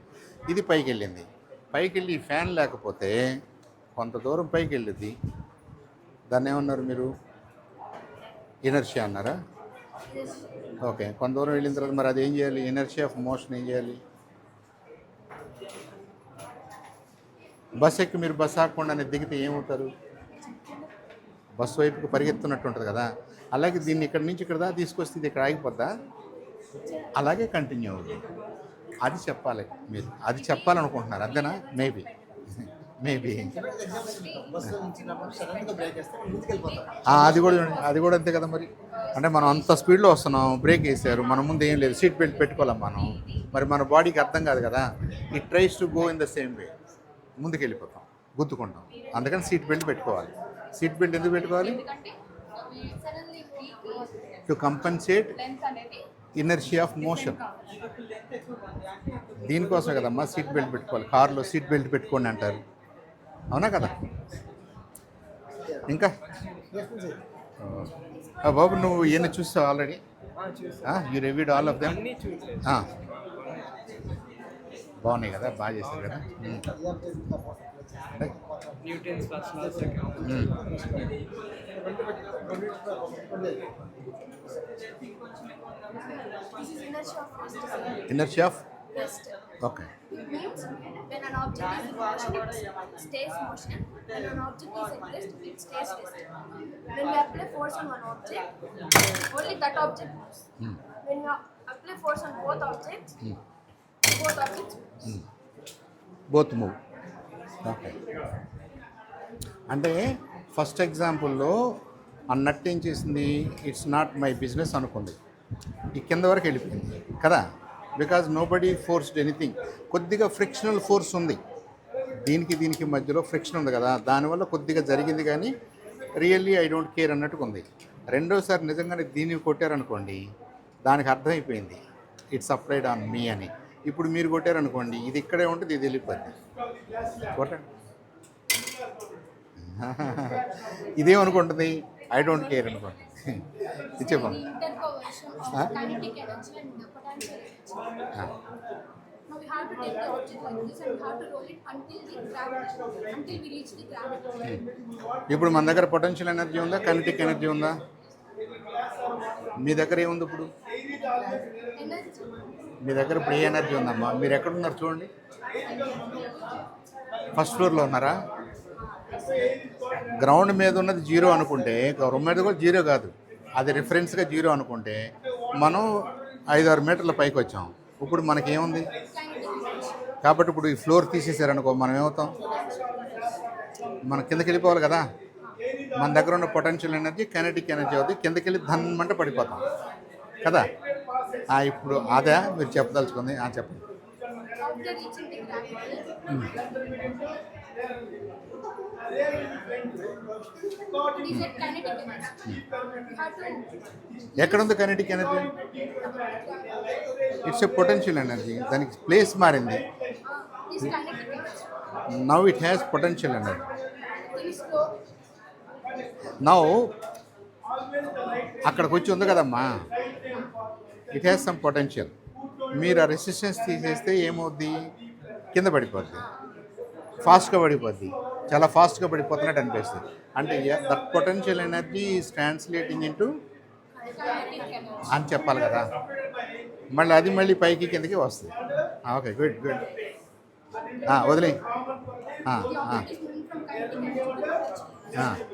ఇది పైకి వెళ్ళింది. ఈ ఫ్యాన్ లేకపోతే కొంత దూరం పైకి వెళ్ళిద్ది. దాన్ని ఏమన్నారు మీరు? ఇనర్షియా అన్నారా? ఓకే, కొంత దూరం వెళ్ళిన తర్వాత మరి అది ఏం చేయాలి? ఇనర్షియా ఆఫ్ మోషన్ ఏం చేయాలి? బస్ ఎక్కి మీరు బస్సు ఆగకుండానే దిగితే ఏమవుతారు? బస్సు వైపుకి పరిగెత్తున్నట్టు ఉంటుంది కదా. అలాగే దీన్ని ఇక్కడ నుంచి ఇక్కడ దాకా తీసుకొస్తే ఇది ఇక్కడ ఆగిపోద్దా? అలాగే కంటిన్యూ అవుతుంది. అది చెప్పాలి మీరు, అది చెప్పాలనుకుంటున్నారు అంతేనా? మేబీ బస్సు నుంచి సడన్గా బ్రేక్ వేస్తే ముందుకు వెళ్ళిపోతాం. అది కూడా అంతే కదా మరి. అంటే మనం అంత స్పీడ్లో వస్తున్నాం, బ్రేక్ వేసారు, మన ముందు ఏం లేదు, సీట్ బెల్ట్ పెట్టుకోలేం మనం. మరి మన బాడీకి అర్థం కాదు కదా. It tries to go in the same way, ముందుకు వెళ్ళిపోతాం, గుద్దుకుంటాం. అందుకని సీట్ బెల్ట్ పెట్టుకోవాలి. సీట్ బెల్ట్ ఎందుకు పెట్టుకోవాలి? To compensate inertia of motion. దీనికోసం కదమ్మా సీట్ బెల్ట్ పెట్టుకోవాలి. కారులో సీట్ బెల్ట్ పెట్టుకోండి అంటారు, అవునా కదా? ఇంకా బాబు నువ్వు ఈయన చూస్తావు already? You reviewed all of them? బాగున్నాయి కదా, బాగా చేశారు కదా. Newton's first law, second. This is inertia of rest. Inertia of Rest. Okay. It means when an object is in motion, it stays motion. When an object is at rest, it stays rest. When we apply force on one object, only that object moves. When we apply force on both objects moves. Both move. Okay. అంటే ఫస్ట్ ఎగ్జాంపుల్లో అన్నట్టు ఏం చేసింది? ఇట్స్ నాట్ మై బిజినెస్ అనుకుంది, ఈ కింద వరకు వెళ్ళిపోయింది కదా. Because nobody forced anything. కొద్దిగా ఫ్రిక్షనల్ ఫోర్స్ ఉంది, దీనికి మధ్యలో ఫ్రిక్షన్ ఉంది కదా, దానివల్ల కొద్దిగా జరిగింది. కానీ రియల్లీ ఐ డోంట్ కేర్ అన్నట్టుగా ఉంది. రెండోసారి నిజంగానే దీన్ని కొట్టారనుకోండి, దానికి అర్థమైపోయింది ఇట్స్ అప్లైడ్ ఆన్ మీ అని. ఇప్పుడు మీరు కొట్టారనుకోండి, ఇది ఇక్కడే ఉంటుంది, ఇది వెళ్ళిపోద్ది. కొట్టండి. ఇదేమనుకుంటుంది? ఐ డోంట్ కేర్ అనుకోండి. ఇది చెప్పండి. Interconversion of kinetic energy and the potential energy. Now we have to take the object like this and we have to roll it until we reach the gravity. ఇప్పుడు మన దగ్గర పొటెన్షియల్ ఎనర్జీ ఉందా, కైనెటిక్ ఎనర్జీ ఉందా? మీ దగ్గర ఏముంది ఇప్పుడు? Energy. మీ దగ్గర ఇప్పుడు ఏ ఎనర్జీ ఉందమ్మా? మీరు ఎక్కడున్నారు చూడండి. ఫస్ట్ ఫ్లోర్లో ఉన్నారా? గ్రౌండ్ మీద ఉన్నది జీరో అనుకుంటే, గ్రౌండ్ మీద కూడా జీరో కాదు, అది రిఫరెన్స్గా జీరో అనుకుంటే, మనం 5-6 మీటర్ల పైకి వచ్చాం. ఇప్పుడు మనకేముంది? కాబట్టి ఇప్పుడు ఈ ఫ్లోర్ తీసేసారనుకో, మనం ఏమవుతాం? మనం కిందకి వెళ్ళిపోవాలి కదా. మన దగ్గర ఉన్న పొటెన్షియల్ ఎనర్జీ కైనెటిక్ ఎనర్జీ అవుతుంది, కిందకి వెళ్ళి ధన్మంటే పడిపోతాం కదా. ఇప్పుడు అదే మీరు చెప్పదలుచుకుంది, చెప్పండి. After reaching the gravity, it is a kinetic energy. We have to ఎక్కడుంది kinetic energy? It's a potential energy, దానికి ప్లేస్ మారింది. this kinetic energy. Now it has potential energy. It is slow. Now అక్కడికి వచ్చి ఉంది కదమ్మా, ఇట్ హ్యాస్ సమ్ పొటెన్షియల్. మీరు ఆ రెసిస్టెన్స్ తీసేస్తే ఏమవుద్ది? కింద పడిపోద్ది, ఫాస్ట్గా పడిపోద్ది, చాలా ఫాస్ట్గా పడిపోతున్నట్టు అనిపిస్తుంది. అంటే that potential energy is translating into అని చెప్పాలి కదా. మళ్ళీ అది మళ్ళీ పైకి కిందకి వస్తుంది. Okay, good good. వదిలే. It is moving from kinetic energy to potential.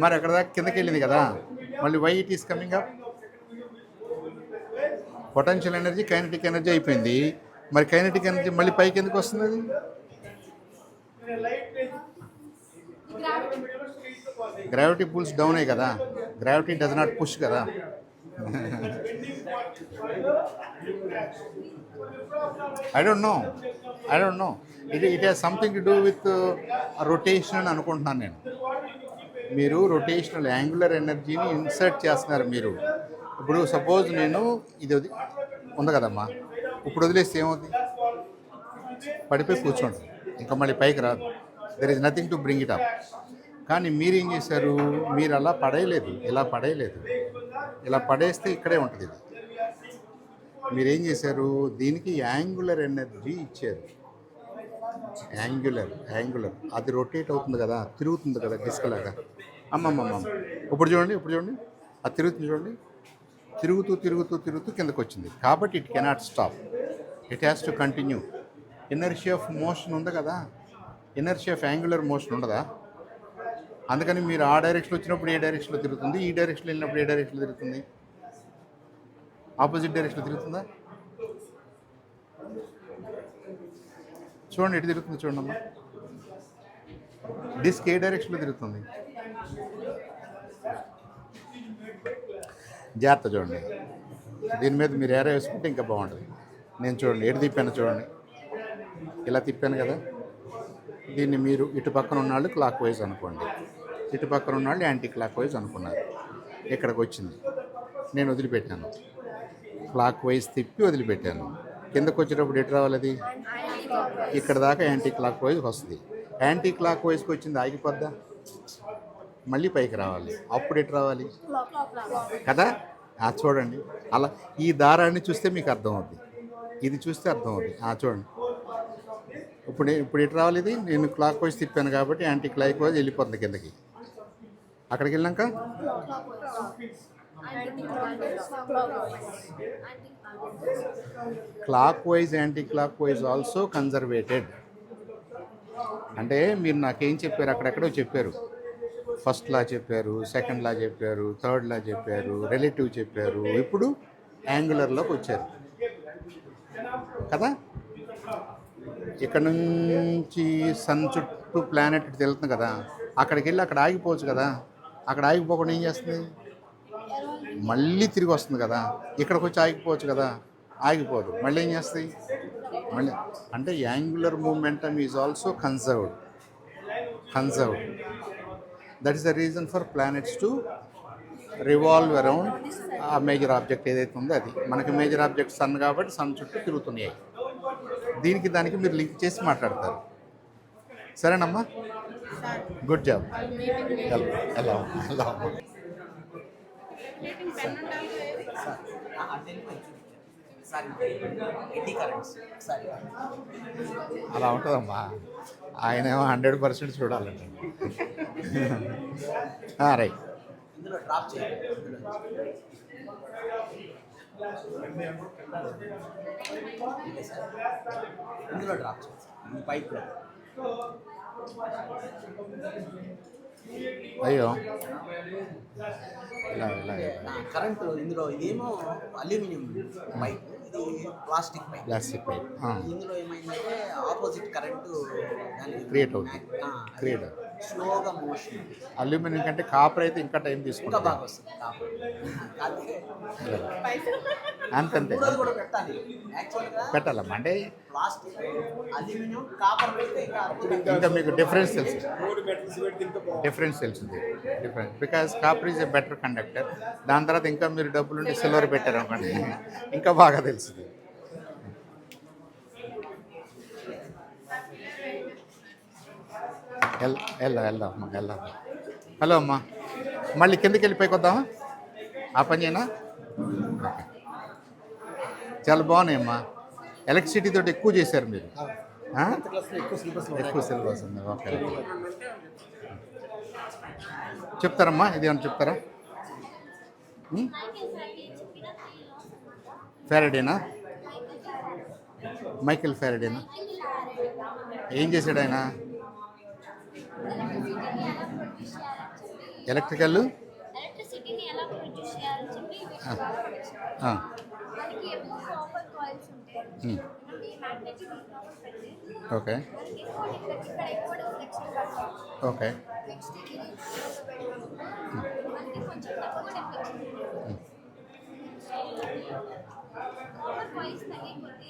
మరి అక్కడ దాకా కిందకి వెళ్ళింది కదా, మళ్ళీ why it is coming up? Potential energy kinetic energy అయిపోయింది, మరి కైనెటిక్ ఎనర్జీ మళ్ళీ పైకి ఎందుకు వస్తుంది? అది గ్రావిటీ పుల్స్ డౌన్ అయ్యి కదా, గ్రావిటీ డస్ నాట్ పుష్ కదా. I don't no it has something to do with rotation అని అనుకుంటున్నాను నేను. మీరు రొటేషనల్ యాంగులర్ ఎనర్జీని ఇన్సర్ట్ చేస్తున్నారు మీరు. ఇప్పుడు సపోజ్ నేను ఇది ఉంది కదమ్మా, ఇప్పుడు వదిలేస్తే ఏమవుతుంది? పడిపోయి కూర్చోండి, ఇంకా మళ్ళీ పైకి రాదు. There is nothing to bring it up. కానీ మీరేం చేశారు? మీరు అలా పడేయలేదు, ఇలా పడేయలేదు, ఇలా పడేస్తే ఇక్కడే ఉంటుంది ఇది. మీరేం చేశారు? దీనికి యాంగులర్ ఎనర్జీ ఇచ్చారు. యాంగులర్ అది రొటేట్ అవుతుంది కదా, తిరుగుతుంది కదా డిస్క్ లాగా. అమ్మమ్మమ్మ, ఇప్పుడు చూడండి అది తిరుగుతుంది చూడండి, తిరుగుతూ కిందకు వచ్చింది. కాబట్టి it cannot stop, it has to continue. Inertia of motion ఉంది కదా, ఇనర్షియా ఆఫ్ యాంగులర్ మోషన్ ఉండదా? అందుకని మీరు ఆ డైరెక్షన్ వచ్చినప్పుడు ఏ డైరెక్షన్లో తిరుగుతుంది, ఈ డైరెక్షన్లో వెళ్ళినప్పుడు ఏ డైరెక్షన్లో తిరుగుతుంది? ఆపోజిట్ డైరెక్షన్లో తిరుగుతుందా? చూడండి ఎటు తిరుగుతుంది చూడండి అమ్మా. డిస్క్ ఏ డైరెక్షన్లో తిరుగుతుంది? జాగ్రత్త చూడండి, దీని మీద మీరు ఏరా వేసుకుంటే ఇంకా బాగుంటుంది. నేను చూడండి ఎటు తిప్పాను చూడండి, ఇలా తిప్పాను కదా. దీన్ని మీరు ఇటు పక్కన ఉన్నవాళ్ళు క్లాక్ వైజ్ అనుకోండి, ఇటు పక్కన ఉన్నవాళ్ళు యాంటీ క్లాక్ వైజ్ అనుకున్నారు. ఇక్కడికి వచ్చింది, నేను వదిలిపెట్టాను, క్లాక్ వైజ్ తిప్పి వదిలిపెట్టాను. కిందకు వచ్చేటప్పుడు ఎటు రావాలి? అది ఇక్కడ దాకా యాంటీ క్లాక్ వైజ్ వస్తుంది. యాంటీ క్లాక్ వైజ్కి వచ్చింది ఆగిపోద్దా? మళ్ళీ పైకి రావాలి. అప్పుడు ఎటు రావాలి కదా? చూడండి, అలా ఈ దారాన్ని చూస్తే మీకు అర్థమవుద్ది, ఇది చూస్తే అర్థమవుద్ది. చూడండి ఇప్పుడు ఎటు రావాలి? ఇది నేను క్లాక్ వైజ్ తిప్పాను కాబట్టి యాంటీ క్లాక్ వైజ్ వెళ్ళిపోతుంది కిందకి. అక్కడికి వెళ్ళాక clockwise anticlockwise also conservated. అంటే మీరు నాకేం చెప్పారు, అక్కడెక్కడో చెప్పారు. ఫస్ట్ లా చెప్పారు, సెకండ్ లా చెప్పారు, థర్డ్ లా చెప్పారు, రిలేటివ్ చెప్పారు, ఇప్పుడు యాంగులర్లోకి వచ్చారు కదా. ఇక్కడ నుంచి సన్ చుట్టూ ప్లానెట్ తెలుస్తుంది కదా, అక్కడికి వెళ్ళి అక్కడ ఆగిపోవచ్చు కదా. అక్కడ ఆగిపోకుండా ఏం చేస్తుంది? మళ్ళీ తిరిగి వస్తుంది కదా. ఇక్కడికి వచ్చి ఆగిపోవచ్చు కదా, ఆగిపోదు. మళ్ళీ ఏం చేస్తాయి? మళ్ళీ అంటే angular momentum is also conserved. That is the reason for planets to revolve around ఆ మేజర్ ఆబ్జెక్ట్ ఏదైతే ఉందో అది. మనకి మేజర్ ఆబ్జెక్ట్ సన్ కాబట్టి సన్ చుట్టూ తిరుగుతున్నాయి. దీనికి దానికి మీరు లింక్ చేసి మాట్లాడతారు. సరేనమ్మా, గుడ్ జాబ్. ఎలా అలా ఉంటుందమ్మా. ఆయనేమో 100% చూడాలండి. రైట్. ఇందులో డ్రాప్ చేయాలి. ఇందులో డ్రాప్ చేయాలి. ఈ పైప్లో అయ్యో ఇలా కరెంటు ఇందులో ఇదేమో అల్యూమినియం పైప్, ఇది ప్లాస్టిక్ పైప్. ఇందులో ఏమైందంటే ఆపోజిట్ కరెంటు క్రియేట్ అవుతుంది. స్లోగా మోషన్. అల్యూమినియం కంటే కాపర్ అయితే ఇంకా టైం ఇంకా తీసుకుంటుంది. బాగా వస్తుంది కాపర్. అంతంతే కూడా పెట్టాలి యాక్చువల్గా. పెట్టాలమ్మా. అంటే ప్లాస్టిక్, అల్యూమినియం, కాపర్ పెడితే ఇంకా మీకు డిఫరెన్స్ తెలుసు. మూడు మెటల్స్ పెడితే ఇంకా బాగుంటుంది. Difference because copper is a better conductor. దాని తర్వాత ఇంకా మీరు డబ్బులు ఉంటే సిల్వర్ పెట్టారు అనుకోండి, ఇంకా బాగా తెలుస్తుంది. వెళ్దాం. హలో అమ్మా, మళ్ళీ కిందకి వెళ్ళిపోయి కొద్దామా? ఆ పని చేయనా? చాలా బాగున్నాయమ్మా. ఎలక్ట్రిసిటీ తోటి ఎక్కువ చేశారు మీరు. ఎక్కువ సిలబస్ ఉంది. ఓకే, చెప్తారమ్మా, ఇది ఏమన్నా చెప్తారా? ఫారడేనా? మైకేల్ ఫారడేనా? ఏం చేశాడు ఆయన? ఎలక్ట్రిసిటీని ఎలా ప్రొడ్యూస్ చేయాలని చెప్పి మనకి ఎక్కువ కాపర్ కాయిల్స్ ఉంటాయి. మనకి మ్యాగ్నెటిక్ కాపర్ పెడితే ఓకే ఇక్కడ ఎక్కువ రిఫ్లెక్షన్ పడుతుంది. ఓకే నెక్స్ట్ ఇది మనకి కొంచెం తక్కువ రిఫ్లెక్షన్ కాపర్ కాయిల్స్ తగ్గిపోతే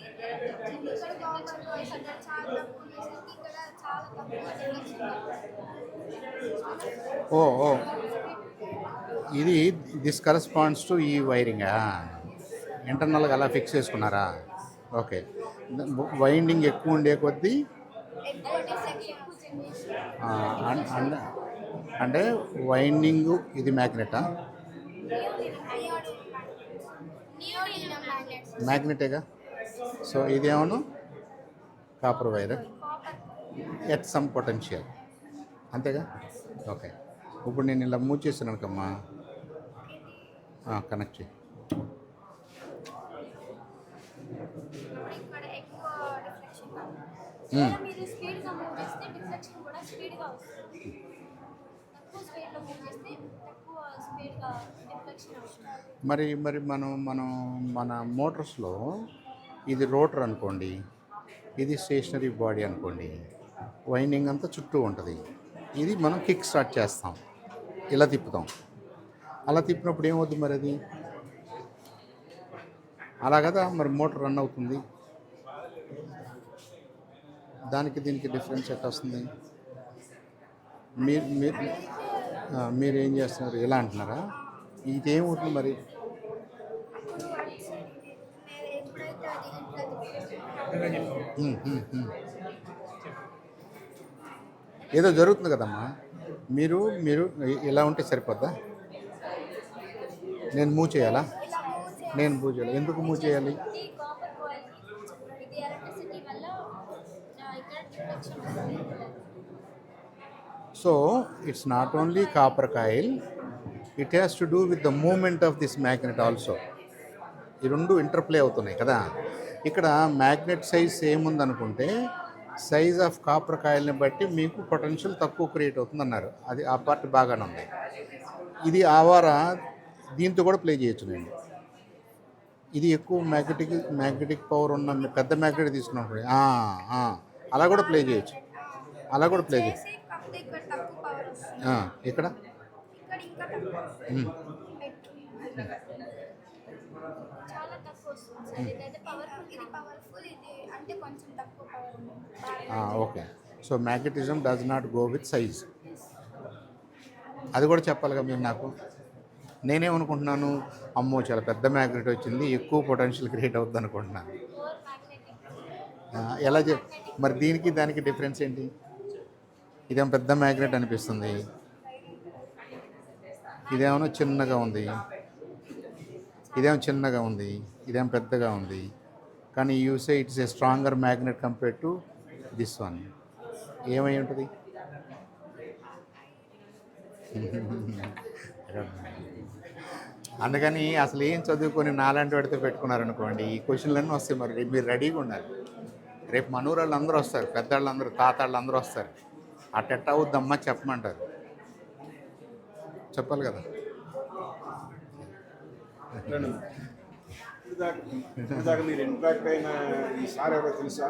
ఇక్కడ కాపర్ కాయిల్స్ అక్కడ చాలా తక్కువ చేసేసి ఇక్కడ చాలా తక్కువ రిఫ్లెక్షన్ ఓ ఇది దిస్ కరస్పాండ్స్ టు ఈ వైరింగా? ఇంటర్నల్గా అలా ఫిక్స్ చేసుకున్నారా? ఓకే. వైండింగ్ ఎక్కువ ఉండే కొద్దీ అంటే వైండింగ్ ఇది మ్యాగ్నెటా? మ్యాగ్నెటేగా. సో ఇదేమో copper wire. At some potential, అంతేగా? ఓకే, ఇప్పుడు నేను ఇలా మూవ్ చేశాను అనుకమ్మా, కనెక్ట్ చేయి. ఇక్కడ ఎక్కువ రిఫ్లెక్షన్ లేదా మీరు స్పీడ్గా మూవ్ చేస్తే డిఫ్లెక్షన్ కూడా స్పీడ్గా వస్తుంది. తక్కువ స్పీడ్లో మూవ్ చేస్తే తక్కువ స్పీడ్గా డిఫ్లెక్షన్ వస్తుంది. మరి మన మోటార్స్లో ఇది రోటర్ అనుకోండి, ఇది స్టేషనరీ బాడీ అనుకోండి, వైండింగ్ అంతా చుట్టూ ఉంటుంది. ఇది మనం కిక్ స్టార్ట్ చేస్తాం, ఇలా తిప్పుతాం. అలా తిప్పినప్పుడు ఏమవుతుంది మరి? అది అలా కదా మరి మోటార్ రన్ అవుతుంది. దానికి దీనికి డిఫరెన్స్ ఎట్లా వస్తుంది? మీరు ఏం చేస్తున్నారు, ఇలా అంటున్నారా? ఇదేమవుతుంది మరి? ఎప్పుడైతే అది ఇట్లా ఏదో జరుగుతుంది కదమ్మా. మీరు ఇలా ఉంటే సరిపోద్దా? నేను మూవ్ చేయాలా? నేను మూవ్ చేయాలి. ఎందుకు మూవ్ చేయాలి? ఈ కాపర్ కాయిల్ ఇది ఎలక్ట్రిసిటీ వల్ల ఇక్కడ డిఫ్లెక్షన్ వస్తుంది. So it's not only copper coil, it has to do with the movement of this magnet also. ఈ రెండు ఇంటర్ప్లే అవుతున్నాయి కదా. ఇక్కడ మ్యాగ్నెట్ సైజ్ ఏముందనుకుంటే సైజ్ ఆఫ్ కాపర్ కాయిల్ని బట్టి మీకు పొటెన్షియల్ తక్కువ క్రియేట్ అవుతుంది అన్నారు. అది ఆ పార్ట్ బాగానే ఉంది. ఇది ఆవార దీంతో కూడా ప్లే చేయొచ్చు నేను. ఇది ఎక్కువ మ్యాగ్నెటిక్ పవర్ ఉన్న పెద్ద మ్యాగ్నెట్ తీసుకున్నప్పుడు అలా కూడా ప్లే చేయొచ్చు. కాకపోతే ఇక్కడ తక్కువ పవర్ వస్తుంది. ఇక్కడ ఇక్కడ ఇంకా తక్కువ చాలా తక్కువ వస్తుంది సార్. ఇదైతే పవర్ఫుల్, ఇది పవర్ఫుల్, ఇది అంటే కొంచెం తక్కువ పవర్ ఉంది. Okay, so magnetism does not go with size. అది కూడా చెప్పాలిగా మీరు నాకు. నేనేమనుకుంటున్నాను, అమ్మో చాలా పెద్ద మ్యాగ్నెట్ వచ్చింది, ఎక్కువ పొటెన్షియల్ క్రియేట్ అవుతుంది అనుకుంటున్నాను. ఎలా మరి దీనికి దానికి డిఫరెన్స్ ఏంటి? ఇదేమో పెద్ద మ్యాగ్నెట్ అనిపిస్తుంది, ఇదేమో చిన్నగా ఉంది. ఇదేమో పెద్దగా ఉంది. కానీ you say it's a stronger magnet compared to this one. ఏమై ఉంటుంది? అందుకని అసలు ఏం చదువుకొని నాలాంటి వాడితో పెట్టుకున్నారనుకోండి, ఈ క్వశ్చన్లన్నీ వస్తాయి. మరి మీరు రెడీగా ఉండాలి. రేపు మనూరు వాళ్ళు అందరూ వస్తారు, పెద్దవాళ్ళందరూ, తాతాళ్ళు అందరూ వస్తారు. అట్టెట్ట అవుద్దమ్మా చెప్పమంటారు. చెప్పాలి కదా. ఇదాకా మీరు ఇంపాక్ట్ అయిన ఈ సార్ ఎవరో తెలుసా?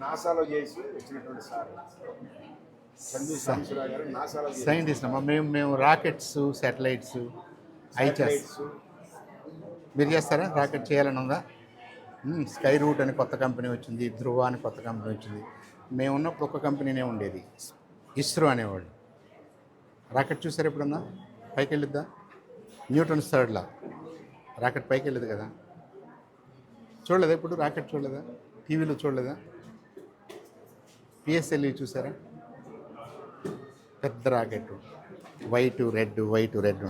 నాసాలో చేసి వచ్చినటువంటి సార్ సంజయ్ సాంబశివరావు గారు. నాసాలో సైంటిస్ట్ అమ్మా. మేము రాకెట్స్, శాటిలైట్స్ అవి చేస్తాం. మీరు చేస్తారా? రాకెట్ చేయాలని ఉందా? స్కై రూట్ అని కొత్త కంపెనీ వచ్చింది, ధ్రువ అని కొత్త కంపెనీ వచ్చింది. మేము ఉన్నప్పుడు ఒక కంపెనీనే ఉండేది, ఇస్రో అనేవాళ్ళు. రాకెట్ చూసారు ఎప్పుడన్నా? పైకి వెళ్ళిద్దా? న్యూటన్స్ థర్డ్ లా, రాకెట్ పైకి వెళ్ళదు కదా. చూడలేదా ఇప్పుడు? రాకెట్ చూడలేదా? టీవీలో చూడలేదా? పిఎస్ఎల్వి చూసారా? పెద్ద రాకెట్, వైట్ రెడ్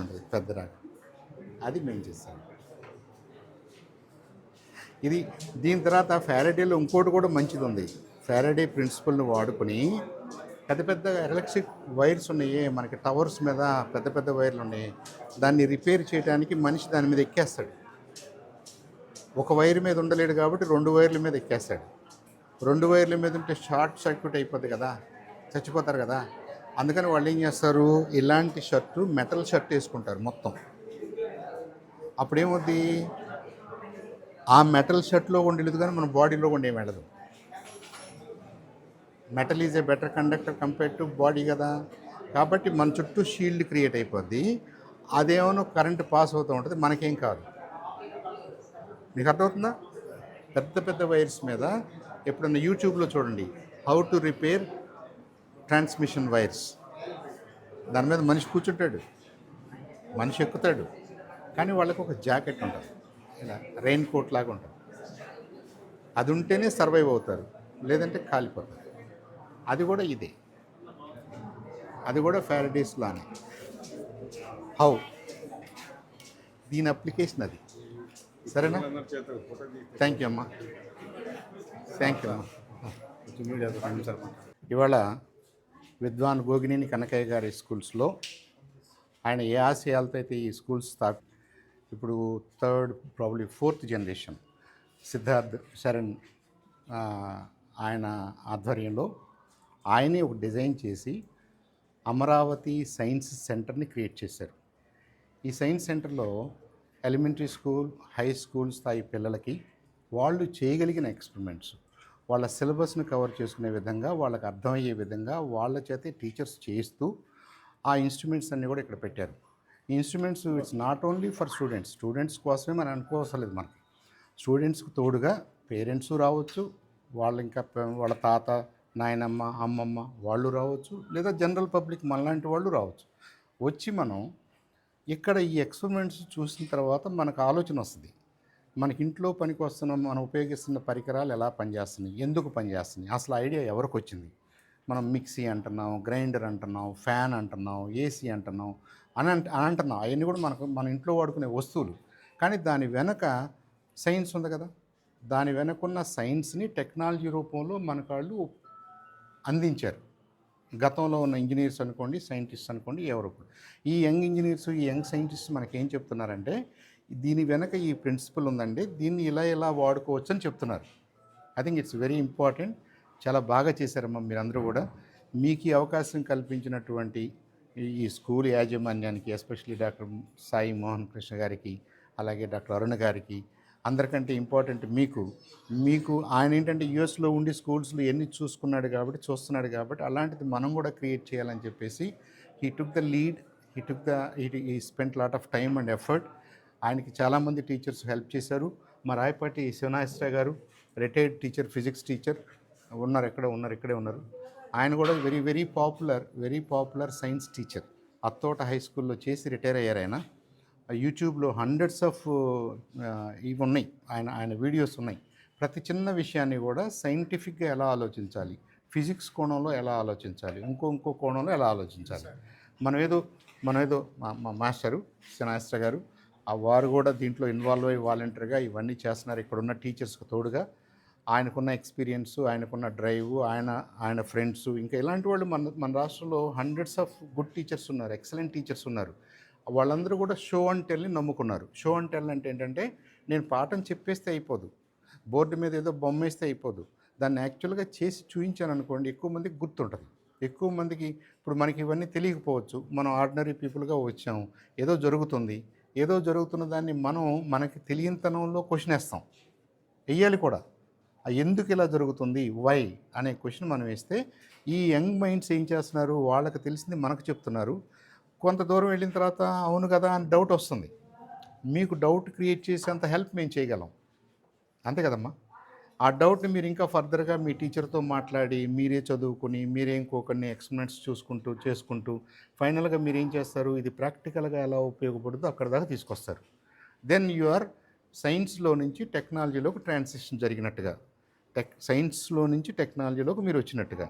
ఉంటుంది, పెద్ద రాకెట్. అది మేము చేస్తాం. ఇది దీని తర్వాత ఫారడేలో ఇంకోటి కూడా మంచిది ఉంది. ఫారడే ప్రిన్సిపల్ని వాడుకొని పెద్ద పెద్ద ఎలక్ట్రిక్ వైర్స్ ఉన్నాయి మనకి, టవర్స్ మీద పెద్ద పెద్ద వైర్లు ఉన్నాయి. దాన్ని రిపేర్ చేయడానికి మనిషి దాని మీద ఎక్కేస్తాడు. ఒక వైర్ మీద ఉండలేడు కాబట్టి 2 వైర్ల మీద ఎక్కేస్తాడు. 2 వైర్ల మీద ఉంటే షార్ట్ సర్క్యూట్ అయిపోద్ది కదా, చచ్చిపోతారు కదా. అందుకని వాళ్ళు ఏం చేస్తారు, ఇలాంటి షర్టు, మెటల్ షర్ట్ వేసుకుంటారు మొత్తం. అప్పుడేమవుద్ది, ఆ మెటల్ షర్ట్లో ఉండలేదు కానీ మన బాడీలో కూడా ఏమి వెళ్ళదు. Metal is a better conductor compare to body కదా. కాబట్టి మన చుట్టూ షీల్డ్ క్రియేట్ అయిపోద్ది. అదేమో కరెంట్ పాస్ అవుతూ ఉంటుంది, మనకేం కాదు. మీకు అర్థమవుతుందా? పెద్ద పెద్ద వైర్స్ మీద ఎప్పుడన్నా యూట్యూబ్లో చూడండి, how to repair transmission wires. దాని మీద మనిషి కూర్చుంటాడు, మనిషి ఎక్కుతాడు, కానీ వాళ్ళకి ఒక జాకెట్ ఉంటుంది, ఇలా రెయిన్ కోట్ లాగా ఉంటుంది. అది ఉంటేనే సర్వైవ్ అవుతారు, లేదంటే కాలిపోతారు. అది కూడా ఇదే, అది కూడా ఫారడేస్ లానే. హౌ దీని అప్లికేషన్ అది. సరేనా? థ్యాంక్ యూ అమ్మా. ఇవాళ విద్వాన్ గోగినేని కనకయ్య గారి స్కూల్స్లో ఆయన ఏ ఆశయాలతో అయితే ఈ స్కూల్స్ ఇప్పుడు third probably fourth generation Siddharth Sharan ఆయన ఆధ్వర్యంలో ఆయనే ఒక డిజైన్ చేసి అమరావతి సైన్స్ సెంటర్ని క్రియేట్ చేశారు. ఈ సైన్స్ సెంటర్లో ఎలిమెంటరీ స్కూల్, హై స్కూల్ స్థాయి పిల్లలకి వాళ్ళు చేయగలిగిన ఎక్స్పెరిమెంట్స్, వాళ్ళ సిలబస్ను కవర్ చేసుకునే విధంగా, వాళ్ళకి అర్థమయ్యే విధంగా వాళ్ళ చేతే టీచర్స్ చేస్తూ ఆ ఇన్స్ట్రుమెంట్స్ అన్నీ కూడా ఇక్కడ పెట్టారు. ఈ instruments it's not only for students కోసమే మనం అనుకోవసరం లేదు. మనకి స్టూడెంట్స్కి తోడుగా పేరెంట్స్ రావచ్చు, వాళ్ళు ఇంకా వాళ్ళ తాత, నాయనమ్మ, అమ్మమ్మ వాళ్ళు రావచ్చు, లేదా జనరల్ పబ్లిక్ మనలాంటి వాళ్ళు రావచ్చు. వచ్చి మనం ఇక్కడ ఈ ఎక్స్పెరిమెంట్స్ చూసిన తర్వాత మనకు ఆలోచన వస్తుంది. మనకి ఇంట్లో పనికి వస్తున్న మనం ఉపయోగిస్తున్న పరికరాలు ఎలా పనిచేస్తున్నాయి, ఎందుకు పనిచేస్తున్నాయి, అసలు ఐడియా ఎవరికి వచ్చింది. మనం మిక్సీ అంటున్నాం, గ్రైండర్ అంటున్నాం, ఫ్యాన్ అంటున్నాం, ఏసీ అంటున్నాం అని అంటున్నాం. అవన్నీ కూడా మన ఇంట్లో వాడుకునే వస్తువులు. కానీ దాని వెనక సైన్స్ ఉంది కదా. దాని వెనకున్న సైన్స్ని టెక్నాలజీ రూపంలో మనకు వాళ్ళు అందించారు. గతంలో ఉన్న ఇంజనీర్స్ అనుకోండి, సైంటిస్ట్ అనుకోండి, ఎవరు ఈ యంగ్ ఇంజనీర్స్, ఈ యంగ్ సైంటిస్ట్ మనకేం చెప్తున్నారంటే దీని వెనక ఈ ప్రిన్సిపల్ ఉందండి, దీన్ని ఇలా వాడుకోవచ్చు అని చెప్తున్నారు. I think it's very important. చాలా బాగా చేశారమ్మా మీరందరూ కూడా. మీకు ఈ అవకాశం కల్పించినటువంటి ఈ స్కూల్ యాజమాన్యానికి, ఎస్పెషల్లీ డాక్టర్ సాయి మోహన్ కృష్ణ గారికి, అలాగే డాక్టర్ అరుణ గారికి, అందరికంటే ఇంపార్టెంట్ మీకు ఆయన ఏంటంటే యూఎస్లో ఉండి స్కూల్స్లో ఎన్ని చూస్తున్నాడు కాబట్టి అలాంటిది మనం కూడా క్రియేట్ చేయాలని చెప్పేసి he took the lead, he spent lot of time and effort. ఆయనకి చాలామంది టీచర్స్ హెల్ప్ చేశారు. మా రాయపాటి శివనాశ్ర గారు రిటైర్డ్ టీచర్, ఫిజిక్స్ టీచర్ ఇక్కడే ఉన్నారు. ఆయన కూడా very popular science teacher. Attota high స్కూల్లో చేసి రిటైర్ అయ్యారు. ఆయన యూట్యూబ్లో హండ్రెడ్స్ ఆఫ్ ఇవి ఉన్నాయి, ఆయన వీడియోస్ ఉన్నాయి. ప్రతి చిన్న విషయాన్ని కూడా సైంటిఫిక్గా ఎలా ఆలోచించాలి, ఫిజిక్స్ కోణంలో ఎలా ఆలోచించాలి, ఇంకో కోణంలో ఎలా ఆలోచించాలి. మనమేదో మా మాస్టరు శనాస్త్ర గారు వారు కూడా దీంట్లో ఇన్వాల్వ్ అయ్యి వాలంటీర్గా ఇవన్నీ చేస్తున్నారు. ఇక్కడున్న టీచర్స్కి తోడుగా ఆయనకున్న ఎక్స్పీరియన్స్, ఆయనకున్న డ్రైవ్, ఆయన ఫ్రెండ్స్, ఇంకా ఇలాంటి వాళ్ళు మన రాష్ట్రంలో హండ్రెడ్స్ ఆఫ్ గుడ్ టీచర్స్ ఉన్నారు, ఎక్సలెంట్ టీచర్స్ ఉన్నారు. వాళ్ళందరూ కూడా షో అండ్ టెల్ని నమ్ముకున్నారు. షో అండ్ టెల్ అంటే ఏంటంటే నేను పాఠం చెప్పేస్తే అయిపోదు, బోర్డు మీద ఏదో బొమ్మ వేస్తే అయిపోదు, దాన్ని యాక్చువల్గా చేసి చూపించాను అనుకోండి ఎక్కువ మందికి గుర్తుంటుంది. ఎక్కువ మందికి ఇప్పుడు మనకి ఇవన్నీ తెలియకపోవచ్చు. మనం ఆర్డినరీ పీపుల్గా వచ్చాము, ఏదో జరుగుతున్న దాన్ని మనకి తెలియనితనంలో క్వశ్చన్ వేస్తాం, వెయ్యాలి కూడా. ఎందుకు ఇలా జరుగుతుంది, వై అనే క్వశ్చన్ మనం వేస్తే ఈ యంగ్ మైండ్స్ ఏం చేస్తున్నారు, వాళ్ళకి తెలిసింది మనకు చెప్తున్నారు. కొంత దూరం వెళ్ళిన తర్వాత అవును కదా అని డౌట్ వస్తుంది. మీకు డౌట్ క్రియేట్ చేసేంత హెల్ప్ మేము చేయగలం, అంతే కదమ్మా. ఆ డౌట్ని మీరు ఇంకా ఫర్దర్గా మీ టీచర్తో మాట్లాడి, మీరే చదువుకుని, మీరే ఇంకొకరిని ఎక్స్పెరిమెంట్స్ చేసుకుంటూ ఫైనల్గా మీరు ఏం చేస్తారు, ఇది ప్రాక్టికల్గా ఎలా ఉపయోగపడుతుందో అక్కడ దాకా తీసుకొస్తారు. దెన్ యు ఆర్ సైన్స్లో నుంచి టెక్నాలజీలోకి ట్రాన్సిషన్ జరిగినట్టుగా, సైన్స్లో నుంచి టెక్నాలజీలోకి మీరు వచ్చినట్టుగా.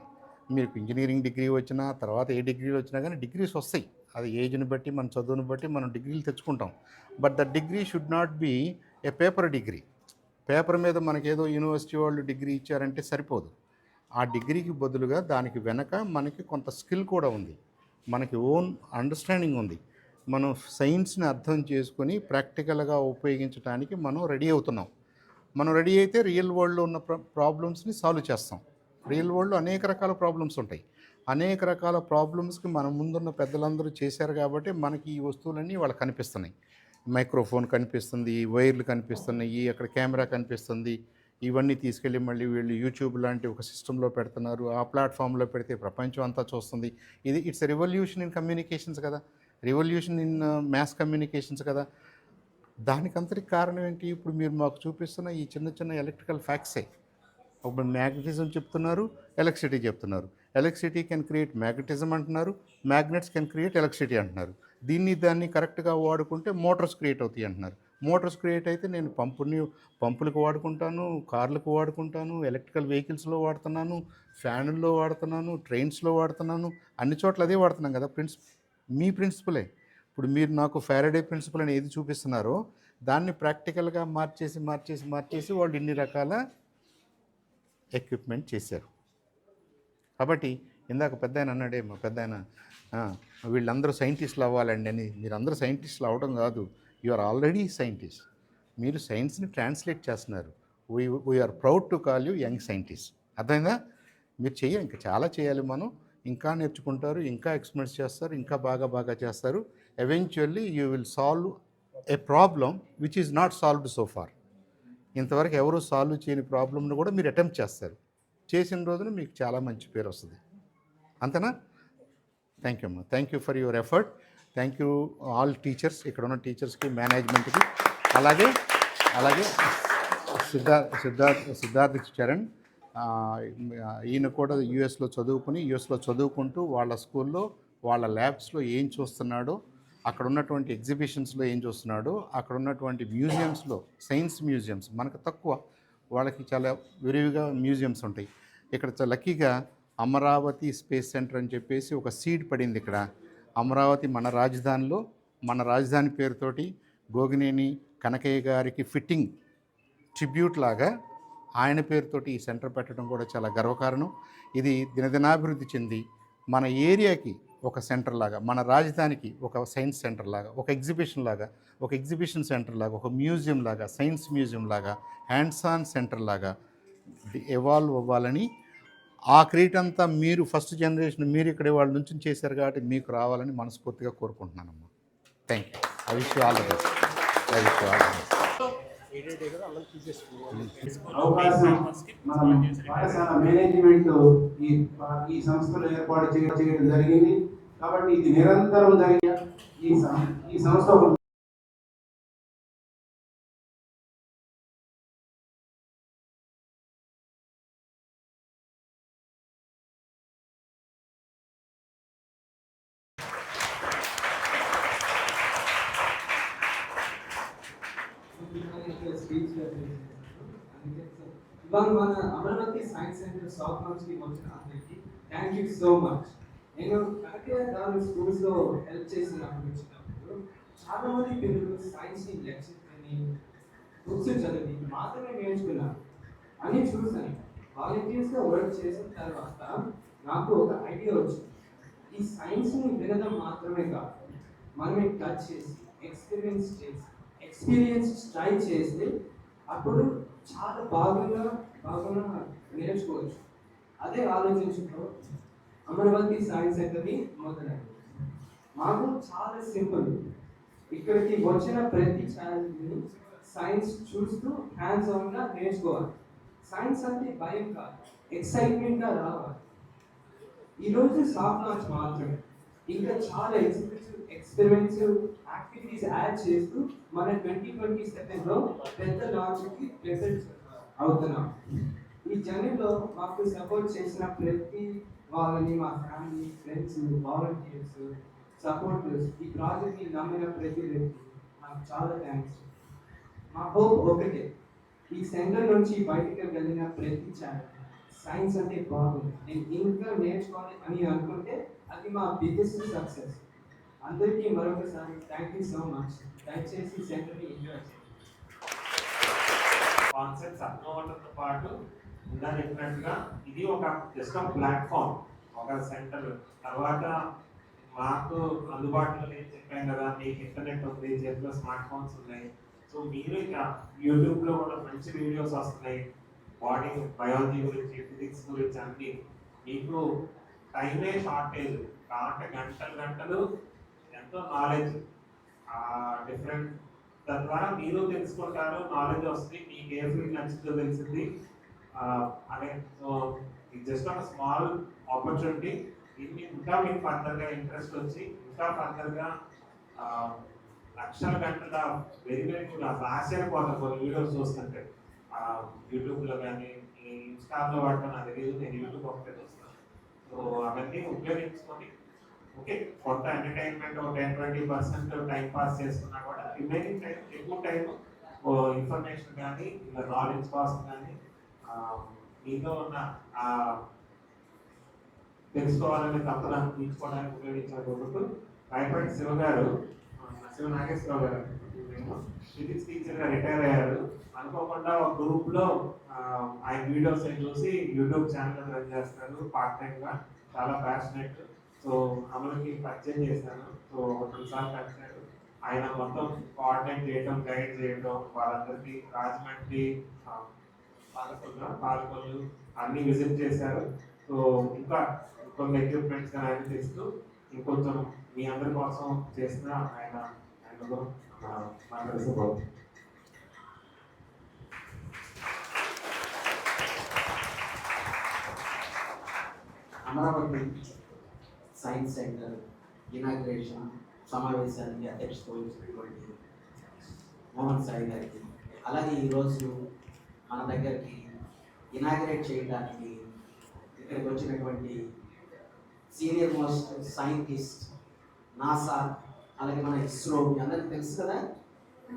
మీకు ఇంజనీరింగ్ డిగ్రీ వచ్చినా, తర్వాత ఏ డిగ్రీలు వచ్చినా కానీ డిగ్రీస్ వస్తాయి. అది ఏజ్ని బట్టి, మన చదువుని బట్టి మనం డిగ్రీలు తెచ్చుకుంటాం. But the degree should not be a paper degree. Paper మీద మనకేదో యూనివర్సిటీ వాళ్ళు డిగ్రీ ఇచ్చారంటే సరిపోదు. ఆ డిగ్రీకి బదులుగా దానికి వెనక మనకి కొంత స్కిల్ కూడా ఉంది, మనకి ఓన్ అండర్స్టాండింగ్ ఉంది. మనం సైన్స్ని అర్థం చేసుకొని ప్రాక్టికల్గా ఉపయోగించడానికి మనం రెడీ అవుతున్నాం. మనం రెడీ అయితే రియల్ వరల్డ్లో ఉన్న ప్రాబ్లమ్స్ని సాల్వ్ చేస్తాం. రియల్ వరల్డ్లో అనేక రకాల ప్రాబ్లమ్స్ ఉంటాయి. అనేక రకాల ప్రాబ్లమ్స్కి మన ముందున్న పెద్దలందరూ చేశారు కాబట్టి మనకి ఈ వస్తువులన్నీ వాళ్ళకి కనిపిస్తున్నాయి. మైక్రోఫోన్ కనిపిస్తుంది, వైర్లు కనిపిస్తున్నాయి, అక్కడ కెమెరా కనిపిస్తుంది. ఇవన్నీ తీసుకెళ్ళి మళ్ళీ వీళ్ళు యూట్యూబ్ లాంటి ఒక సిస్టంలో పెడుతున్నారు. ఆ ప్లాట్ఫామ్లో పెడితే ప్రపంచం అంతా చూస్తుంది. ఇట్స్ రెవల్యూషన్ ఇన్ కమ్యూనికేషన్స్ కదా, రెవల్యూషన్ ఇన్ మ్యాస్ కమ్యూనికేషన్స్ కదా. దానికంతటికి కారణం ఏంటి, ఇప్పుడు మీరు మాకు చూపిస్తున్న ఈ చిన్న ఎలక్ట్రికల్ ఫ్యాక్ట్సే. ఒక మ్యాగ్నెటిజం చెప్తున్నారు, ఎలక్ట్రిసిటీ చెప్తున్నారు. ఎలక్ట్రిసిటీ కెన్ క్రియేట్ మ్యాగ్నెటిజం అంటున్నారు, మ్యాగ్నెట్స్ కెన్ క్రియేట్ ఎలక్ట్రిసిటీ అంటున్నారు. దాన్ని కరెక్ట్గా వాడుకుంటే మోటార్స్ క్రియేట్ అవుతాయి అంటున్నారు. మోటార్స్ క్రియేట్ అయితే నేను పంపులకు వాడుకుంటాను, కార్లకు వాడుకుంటాను, ఎలక్ట్రికల్ వెహికల్స్లో వాడుతున్నాను, ఫ్యానుల్లో వాడుతున్నాను, ట్రైన్స్లో వాడుతున్నాను, అన్ని చోట్ల అదే వాడుతున్నాం కదా. మీ ప్రిన్సిపలే. ఇప్పుడు మీరు నాకు ఫారడే ప్రిన్సిపల్ అని ఏది చూపిస్తున్నారో దాన్ని ప్రాక్టికల్గా మార్చేసి వాళ్ళు ఇన్ని రకాల ఎక్విప్మెంట్ చేశారు. కాబట్టి ఇందాక పెద్ద ఆయన అన్నాడే మా పెద్ద ఆయన వీళ్ళందరూ సైంటిస్టులు అవ్వాలండి అని. మీరందరూ సైంటిస్టులు అవ్వడం కాదు, యు ఆర్ ఆల్రెడీ సైంటిస్ట్. మీరు సైన్స్ని ట్రాన్స్లేట్ చేస్తున్నారు. We are proud to call you young scientist. అర్థమైందా? మీరు చేయాలి, ఇంకా చాలా చేయాలి. మనం ఇంకా నేర్చుకుంటారు, ఇంకా ఎక్స్పెరిమెంట్స్ చేస్తారు, ఇంకా బాగా చేస్తారు. Eventually you will solve a problem which is not solved so far. ఇంతవరకు ఎవరు సాల్వ్ చేయని ప్రాబ్లమ్ను కూడా మీరు అటెంప్ట్ చేస్తారు. చేసిన రోజున మీకు చాలా మంచి పేరు వస్తుంది. అంతేనా? థ్యాంక్ యూ అమ్మా. Thank you for your effort. Thank you all teachers, ఇక్కడ ఉన్న టీచర్స్కి, మేనేజ్మెంట్కి, అలాగే సిద్ధార్థ్ చరణ్. ఈయన కూడా యూఎస్లో చదువుకుంటూ వాళ్ళ స్కూల్లో వాళ్ళ ల్యాబ్స్లో ఏం చూస్తున్నాడో, అక్కడ ఉన్నటువంటి ఎగ్జిబిషన్స్లో ఏం చూస్తున్నాడో, అక్కడ ఉన్నటువంటి మ్యూజియంస్లో, సైన్స్ మ్యూజియంస్ మనకు తక్కువ, వాళ్ళకి చాలా విరివిగా మ్యూజియంస్ ఉంటాయి. ఇక్కడ లక్కీగా అమరావతి స్పేస్ సెంటర్ అని చెప్పేసి ఒక సీడ్ పడింది ఇక్కడ. అమరావతి మన రాజధాని పేరుతోటి గోగినేని కనకయ్య గారికి ఫిట్టింగ్ ట్రిబ్యూట్ లాగా ఆయన పేరుతోటి ఈ సెంటర్ పెట్టడం కూడా చాలా గర్వకారణం. ఇది దినదినాభివృద్ధి చెంది మన ఏరియాకి ఒక సెంటర్ లాగా, మన రాజధానికి ఒక సైన్స్ సెంటర్ లాగా, ఒక ఎగ్జిబిషన్ సెంటర్ లాగా, ఒక మ్యూజియం లాగా, సైన్స్ మ్యూజియం లాగా, హ్యాండ్స్ ఆన్ సెంటర్ లాగా ఎవాల్వ్ అవ్వాలని, ఆ క్రియేట్ అంతా మీరు ఫస్ట్ జనరేషన్ మీరు ఇక్కడ వాళ్ళ నుంచి చేశారు కాబట్టి మీకు రావాలని మనస్ఫూర్తిగా కోరుకుంటున్నానమ్మా. Thank you. I wish you all the best. అవకాశం మనం పాఠశాల మేనేజ్మెంట్ ఈ సంస్థలు ఏర్పాటు చేయడం జరిగింది. కాబట్టి ఇది నిరంతరం జరిగే ఈ సంస్థ ఇవాళ మన అమరావతి సైన్స్ సెంటర్ సాఫ్ట్ లాంచ్కి వచ్చిన అందరికీ థ్యాంక్ యూ సో మచ్. నేను కనకయ్య గారు స్కూల్స్లో హెల్ప్ చేసినప్పుడు వచ్చినప్పుడు చాలా మంది పిల్లలు సైన్స్ని లెక్చర్ అని బుక్స్ చదివి మాత్రమే నేర్చుకున్నారు అని చూసాను. వాలంటీర్స్గా వర్క్ చేసిన తర్వాత నాకు ఒక ఐడియా వచ్చింది. ఈ సైన్స్ని వినడం మాత్రమే కాదు, మనమే టచ్ చేసి ఎక్స్పీరియన్స్ ట్రై చేసి అప్పుడు చాలా బాగా నేర్చుకోవచ్చు. అదే ఆలోచించుకో అమరావతి సైన్స్ సెంటర్ని మొదలైంది. మాకు చాలా సింపుల్, ఇక్కడికి వచ్చిన ప్రతి ఛానల్ని సైన్స్ చూస్తూ హ్యాండ్స్ ఆన్గా నేర్చుకోవాలి. సైన్స్ అంటే భయం కాదు, ఎక్సైట్మెంట్గా రావాలి. ఈరోజు సాఫ్ట్ లాంచ్ మాత్రమే, ఇంకా చాలా ఎక్స్పెరిమెంట్స్ యాక్టివిటీస్ యాడ్ చేస్తూ మన 2027లో పెద్ద లాంచ్కి ప్రిపేర్ అవుతున్నాం. ఈ జర్నీలో మాకు సపోర్ట్ చేసిన ప్రతి వాళ్ళని, మా ఫ్యామిలీ, ఫ్రెండ్స్, వాలంటీర్స్, సపోర్టర్స్, ఈ ప్రాజెక్ట్ని నమ్మిన ప్రతి వ్యక్తి నాకు చాలా థ్యాంక్స్. మా హోప్ ఒకటే, ఈ సెంటర్ నుంచి బయటకు వెళ్ళిన ప్రతి ఛానల్ సైన్స్ అంటే బాగుంది, నేను ఇంకా నేర్చుకోవాలి అని అనుకుంటే అది మా బిగ్గెస్ట్ సక్సెస్. అందరికీ మరొకసారి థ్యాంక్ యూ సో మచ్. దయచేసి సెంటర్ని ఎంజాయ్ చేయండి. కాన్సెప్ట్స్ అర్థం అవడంతో పాటు ఇందా చెప్పినట్టుగా ఇది ఒక జస్ట్ ఒక ప్లాట్ఫామ్, ఒక సెంటర్. తర్వాత మాకు అందుబాటులో నేను చెప్పాను కదా, మీకు ఇంటర్నెట్ ఉంది, చేతిలో స్మార్ట్ ఫోన్స్ ఉన్నాయి. సో మీరు ఇక యూట్యూబ్లో కూడా మంచి వీడియోస్ వస్తున్నాయి, బాడీ బయాలజీ గురించి, ఫిజిక్స్ గురించి అన్నీ. మీకు టైమే షార్టేజ్ కాబట్టి గంటలు ఎంతో నాలెడ్జ్ డిఫరెంట్, తద్వారా మీరు తెలుసుకుంటారు, నాలెడ్జ్ వస్తుంది, మీకు ఏ ఫీల్డ్ నచ్చిందో తెలిసింది. అదే సో ఇది జస్ట్ ఒక స్మాల్ ఆపర్చునిటీ. దీన్ని ఇంకా మీకు ఫర్దర్గా ఇంట్రెస్ట్ వచ్చి ఇంకా ఫర్దర్గా లక్షల గంటల వెరీ గుడ్ అసలు ఆశ్చర్యపోతారు కొన్ని వీడియోస్ చూస్తుంటే. యూట్యూబ్లో కానీ ఇన్స్టాగ్రామ్లో వాడటం నాకు తెలియదు, నేను యూట్యూబ్ ఒకటే చూస్తాను. సో అవన్నీ ఉపయోగించుకొని ఓకే కొంత ఎంటర్టైన్మెంట్ 10-20% టైం పాస్ చేసుకున్నా కూడా రిమైనింగ్ టైం ఎక్కువ టైం ఇన్ఫర్మేషన్ కానీ ఇలా నాలెడ్జ్ కోసం కానీ మీతో ఉన్న తెలుసుకోవాలనే తప్పన తీసుకోవడానికి ఉపయోగించారు. రాయపాటి శివ గారు శివ నాగేశ్వరరావు గారు ఫిజిక్స్ టీచర్గా రిటైర్ అయ్యారు. అనుకోకుండా ఒక గ్రూప్లో ఆయన వీడియోస్ చూసి యూట్యూబ్ ఛానల్ రన్ చేస్తారు పార్ట్ టైంగా, చాలా ప్యాషనెట్. సో అమలుకి పరిచయం చేశాను. సో ఒక 2 సార్లు కలిశారు. ఆయన మొత్తం కోఆర్డినేట్ చేయడం, గైడ్ చేయడం, వాళ్ళందరికీ రాజమండ్రి, పాలకొల్లు అన్నీ విజిట్ చేశారు. సో ఇంకా కొన్ని ఎక్విప్మెంట్స్ కానీ ఆయన తెస్తూ ఇంకొంచెం మీ అందరి కోసం చేసిన ఆయన మాట్లాడుకోవాలి. అమరావతి సైన్స్ సెంటర్ ఇనాగ్రేషన్ సమావేశానికి అధ్యక్షత వహించినటువంటి మోహన్ సాయి గారికి, అలాగే ఈరోజు మన దగ్గరికి ఇనాగ్రేట్ చేయడానికి ఇక్కడికి వచ్చినటువంటి సీనియర్ మోస్ట్ సైంటిస్ట్ నాసా, అలాగే మన ఇస్రో, మీ అందరికీ తెలుసు కదా,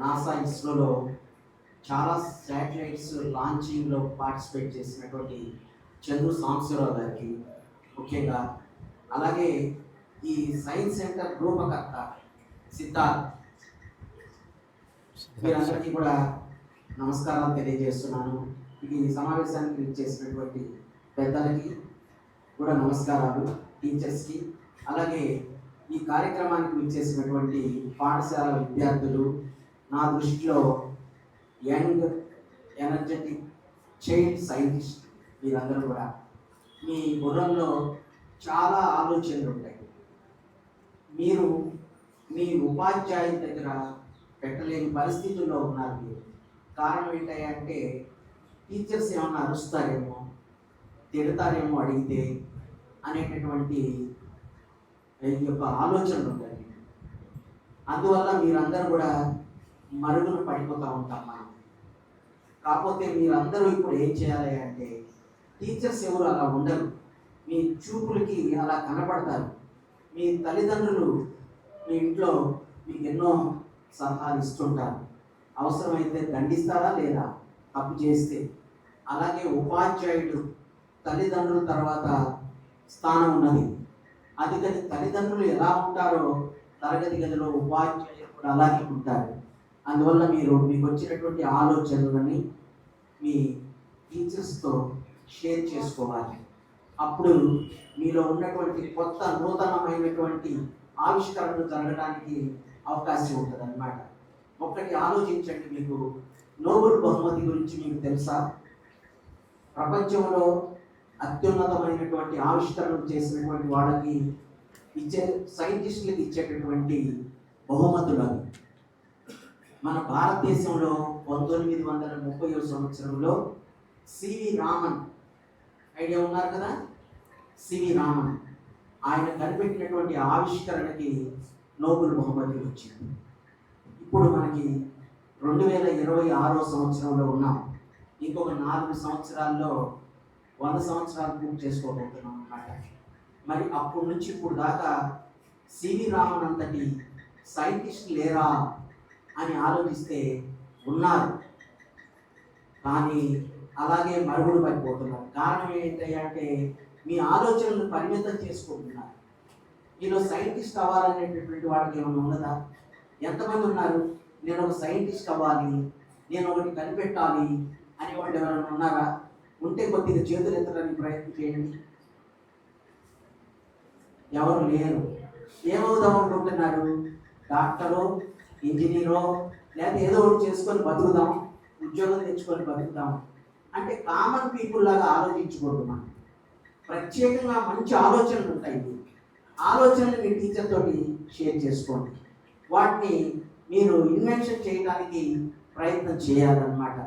నాసా ఇస్రోలో చాలా శాటిలైట్స్ లాంచింగ్లో పార్టిసిపేట్ చేసినటువంటి చంద్రు సాంబశివరావు గారికి ముఖ్యంగా, అలాగే ఈ సైన్స్ సెంటర్ రూపకర్త సిద్ధార్థ్, వీరందరికీ కూడా నమస్కారాలు తెలియజేస్తున్నాను. ఈ సమావేశానికి చేసినటువంటి పెద్దలకి కూడా నమస్కారాలు, టీచర్స్కి, అలాగే ఈ కార్యక్రమానికి విచ్చేసినటువంటి పాఠశాల విద్యార్థులు, నా దృష్టిలో యంగ్ ఎనర్జెటిక్ చైల్డ్ సైంటిస్ట్, వీరందరూ కూడా మీ బుర్రంలో చాలా ఆలోచనలు ఉంటాయి. మీరు మీ ఉపాధ్యాయుల దగ్గర పెట్టలేని పరిస్థితుల్లో ఉన్నారు. మీరు కారణం ఏంటంటే టీచర్స్ ఏమన్నా అరుస్తారేమో, తిడతారేమో అడిగితే అనేటటువంటి ఈ యొక్క ఆలోచనలు ఉంటాయి. అందువల్ల మీరందరూ కూడా మరుగున పడిపోతూ ఉంటాం మనం. కాకపోతే మీరందరూ ఇప్పుడు ఏం చేయాలి అంటే, టీచర్స్ ఎవరు అలా ఉండరు, మీ చూపులకి అలా కనపడతారు. మీ తల్లిదండ్రులు మీ ఇంట్లో మీకు ఎన్నో సలహాలు ఇస్తుంటారు, అవసరమైతే దండిస్తారా లేదా తప్పు చేస్తే. అలాగే ఉపాధ్యాయుడు తల్లిదండ్రుల తర్వాత స్థానం ఉన్నది. అందుకని తల్లిదండ్రులు ఎలా ఉంటారో తరగతి గదిలో ఉపాధ్యాయులు కూడా అలాగే ఉంటారు. అందువల్ల మీకు వచ్చినటువంటి ఆలోచనలని మీ టీచర్స్తో షేర్ చేసుకోవాలి. అప్పుడు మీలో ఉన్నటువంటి కొత్త నూతనమైనటువంటి ఆవిష్కరణలు జరగడానికి అవకాశం ఉంటుంది అన్నమాట. ఒక్కటి ఆలోచించండి, మీకు నోబెల్ బహుమతి గురించి మీకు తెలుసా? ప్రపంచంలో అత్యున్నతమైనటువంటి ఆవిష్కరణలు చేసినటువంటి వాళ్ళకి సైంటిస్టులకు ఇచ్చేటటువంటి బహుమతులు అవి. మన భారతదేశంలో 1930 సంవత్సరంలో సివి రామన్, ఐడియా ఉన్నారు కదా, సివి రామన్, ఆయన కనిపెట్టినటువంటి ఆవిష్కరణకి నోబెల్ బహుమతి వచ్చింది. ఇప్పుడు మనకి 2026 సంవత్సరంలో ఉన్నాం. ఇంకొక 4 సంవత్సరాల్లో 100 సంవత్సరాలు పూర్తి చేసుకోబోతున్నాం అన్నమాట. మరి అప్పటి నుంచి ఇప్పుడు దాకా సివి రామన్ అంతటి సైంటిస్ట్ లేరా అని ఆలోచిస్తే ఉన్నారు, కానీ అలాగే మరుగుడు పడిపోతున్నారు. కారణం ఏంటంటే మీ ఆలోచనలు పరిమితం చేసుకుంటున్నారు. మీలో సైంటిస్ట్ అవ్వాలనేటటువంటి వాడికి ఏమైనా ఉన్నదా? ఎంతమంది ఉన్నారు నేను ఒక సైంటిస్ట్ అవ్వాలి, నేను ఒకటి కనిపెట్టాలి అనేవాళ్ళు ఎవరైనా ఉన్నారా? ఉంటే కొద్దిగా చేతులు ఎత్తడానికి ప్రయత్నం చేయండి. ఎవరు లేరు. ఏమవుదాం అనుకుంటున్నారు? డాక్టరో, ఇంజనీరో, లేదా ఏదో ఒకటి చేసుకొని బతుకుదాం, ఉద్యోగం తెచ్చుకొని బతుకుదాం అంటే కామన్ పీపుల్ లాగా ఆలోచించకూడదు. మనం ప్రత్యేకంగా మంచి ఆలోచనలు ఉంటాయి. ఆలోచనలు మీ టీచర్ తోటి షేర్ చేసుకోండి. వాటిని మీరు ఇన్వెన్షన్ చేయడానికి ప్రయత్నం చేయాలన్నమాట.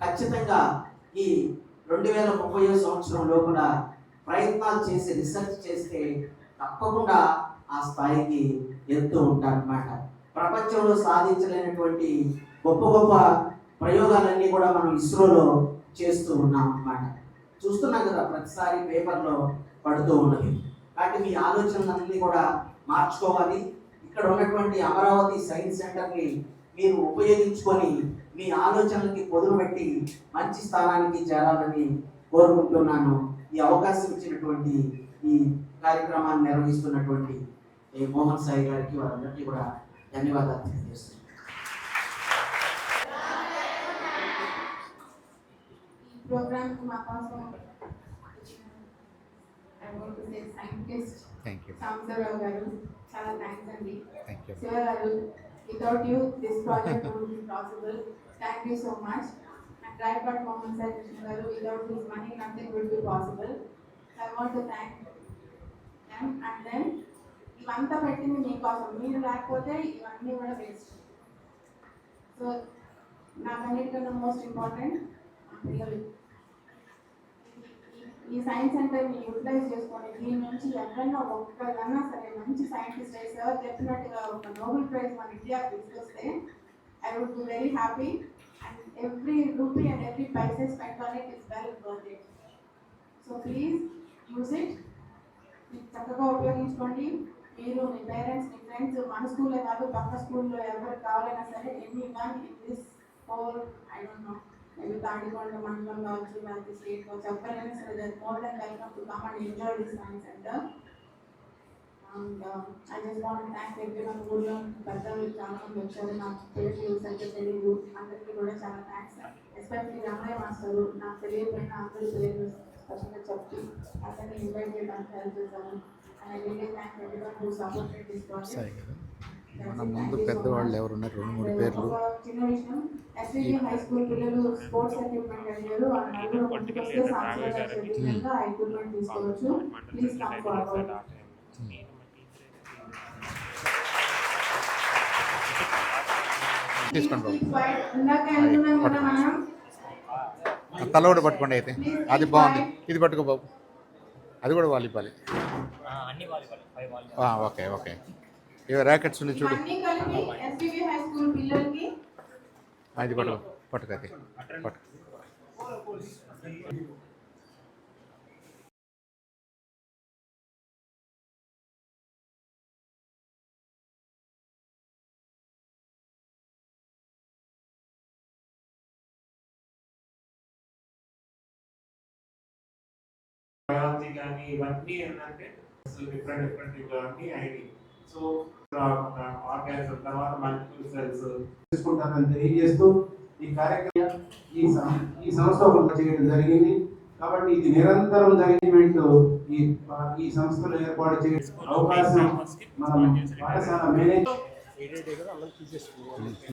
ఖచ్చితంగా ఈ 2030 సంవత్సరం లోపల ప్రయత్నాలు చేసి రీసెర్చ్ చేస్తే తప్పకుండా ఆ స్థాయికి ఎత్తు ఉంటారన్నమాట. ప్రపంచంలో సాధించలేనటువంటి గొప్ప గొప్ప ప్రయోగాలన్నీ కూడా మనం ఇస్రోలో చేస్తూ ఉన్నాం అన్నమాట. చూస్తున్నాం కదా, ప్రతిసారి పేపర్లో పడుతూ ఉన్నది. కాబట్టి మీ ఆలోచనలన్నీ కూడా మార్చుకోవాలి. ఇక్కడ ఉన్నటువంటి అమరావతి సైన్స్ సెంటర్ని మీరు ఉపయోగించుకొని మీ ఆలోచనలకి పొదులు పెట్టి మంచి స్థానానికి చేరాలని కోరుకుంటున్నాను. ఈ అవకాశం ఇచ్చినటువంటి ఈ కార్యక్రమాన్ని నిర్వహిస్తున్నటువంటి మోహన్ సాయి గారికి వారందరికీ కూడా ధన్యవాదాలు తెలియజేస్తున్నాను. ప్రోగ్రామ్ మా కోసం సైంటిస్ట్ థ్యాంక్ యూ. సాంబశివరావు గారు చాలా థ్యాంక్స్ అండి. Thank you. Shiva garu, without you this project would be possible. Thank you so much. And Rayapati Mohan sir Krishna garu, without his money nothing would be possible. I want to thank them. And then ఇవంతా పెట్టింది మీకోసం, మీరు లేకపోతే ఇవన్నీ కూడా వేస్ట్. సో నాకన్నిటికన్నా మోస్ట్ ఇంపార్టెంట్ మా పిల్లలు. ఈ సైన్స్ సెంటర్ని యూటిలైజ్ చేసుకొని దీని నుంచి ఎవరైనా ఒక్కరన్నా సరే మంచి సైంటిస్ట్ అయ్యి సార్ చెప్పినట్టుగా ఒక నోబెల్ ప్రైజ్ మన ఇండియాకి తీసుకొస్తే I would be very happy. And every rupee and every paise spend on it is well worth it. So please use it. చక్కగా ఉపయోగించుకోండి. మీరు, మీ పేరెంట్స్, మీ ఫ్రెండ్స్, మన స్కూల్లో కాదు పక్క స్కూల్లో ఎవరికి కావాలన్నా సరే ఎన్ని కానీ this whole I don't no maybe Tadikonda మండలం కావచ్చు, లేకపోతే స్టేట్ కావచ్చు, ఎవరైనా సరే that more than welcome to come and enjoy this science centre. And I just want to thank everyone. ఊళ్ళో పెద్దలు చాలా మంది వచ్చారు, నాకు పేరు సరిగ్గా తెలియదు, అందరికీ కూడా చాలా థ్యాంక్స్. ఎస్పెషల్లీ రమయ్య మాస్టరు నాకు తెలియకపోయినా అందరూ పేరు స్పెషల్గా చెప్పి అతన్ని ఇన్వైట్ చేయడానికి హెల్ప్ చేశాను. And I really thank everyone who supported this project. మన ముందు పెద్దవాళ్ళు ఎవరున్నారు? 2-3 పేర్లు. చిన్న విషయం, ఎస్విబి హై స్కూల్ పిల్లలు స్పోర్ట్స్ ఎక్విప్మెంట్ అడిగారు. ఆ నలుగురు ముందుకు వస్తే సాంస్కృతికంగా ఆ ఎక్విప్మెంట్ తీసుకోవచ్చు. Please come forward. తీసుకోండి బాబు. ఇందాక అనుకున్నాం కదా మనం, తలవాడు పట్టుకోండి అయితే. అది బాగుంది. ఇది పట్టుకో బాబు. అది కూడా వాలీబాల్. Okay okay. ఇవి ర్యాకెట్స్ ఉన్నాయి చూడు. అన్నీ కలిపి ఎస్విబి హై స్కూల్ పిల్లలకి అది పట్టుకో. పట్టుకైతే పట్టుకో. బయాలజీ కానీ ఇవన్నీ ఏంటంటే డిఫరెంట్ ఇవన్నీ ఐడి. సో ఆర్గానిజం తర్వాత మల్టిపుల్ సెల్స్ తీసుకుంటారని తెలియజేస్తూ ఈ కార్యక్రమం ఈ సంస్థ చేయడం జరిగింది. కాబట్టి ఇది నిరంతరం జరిగినటువంటి ఈ సంస్థలు ఏర్పాటు చేయడం అవకాశం మనం పాఠశాల మేనేజ్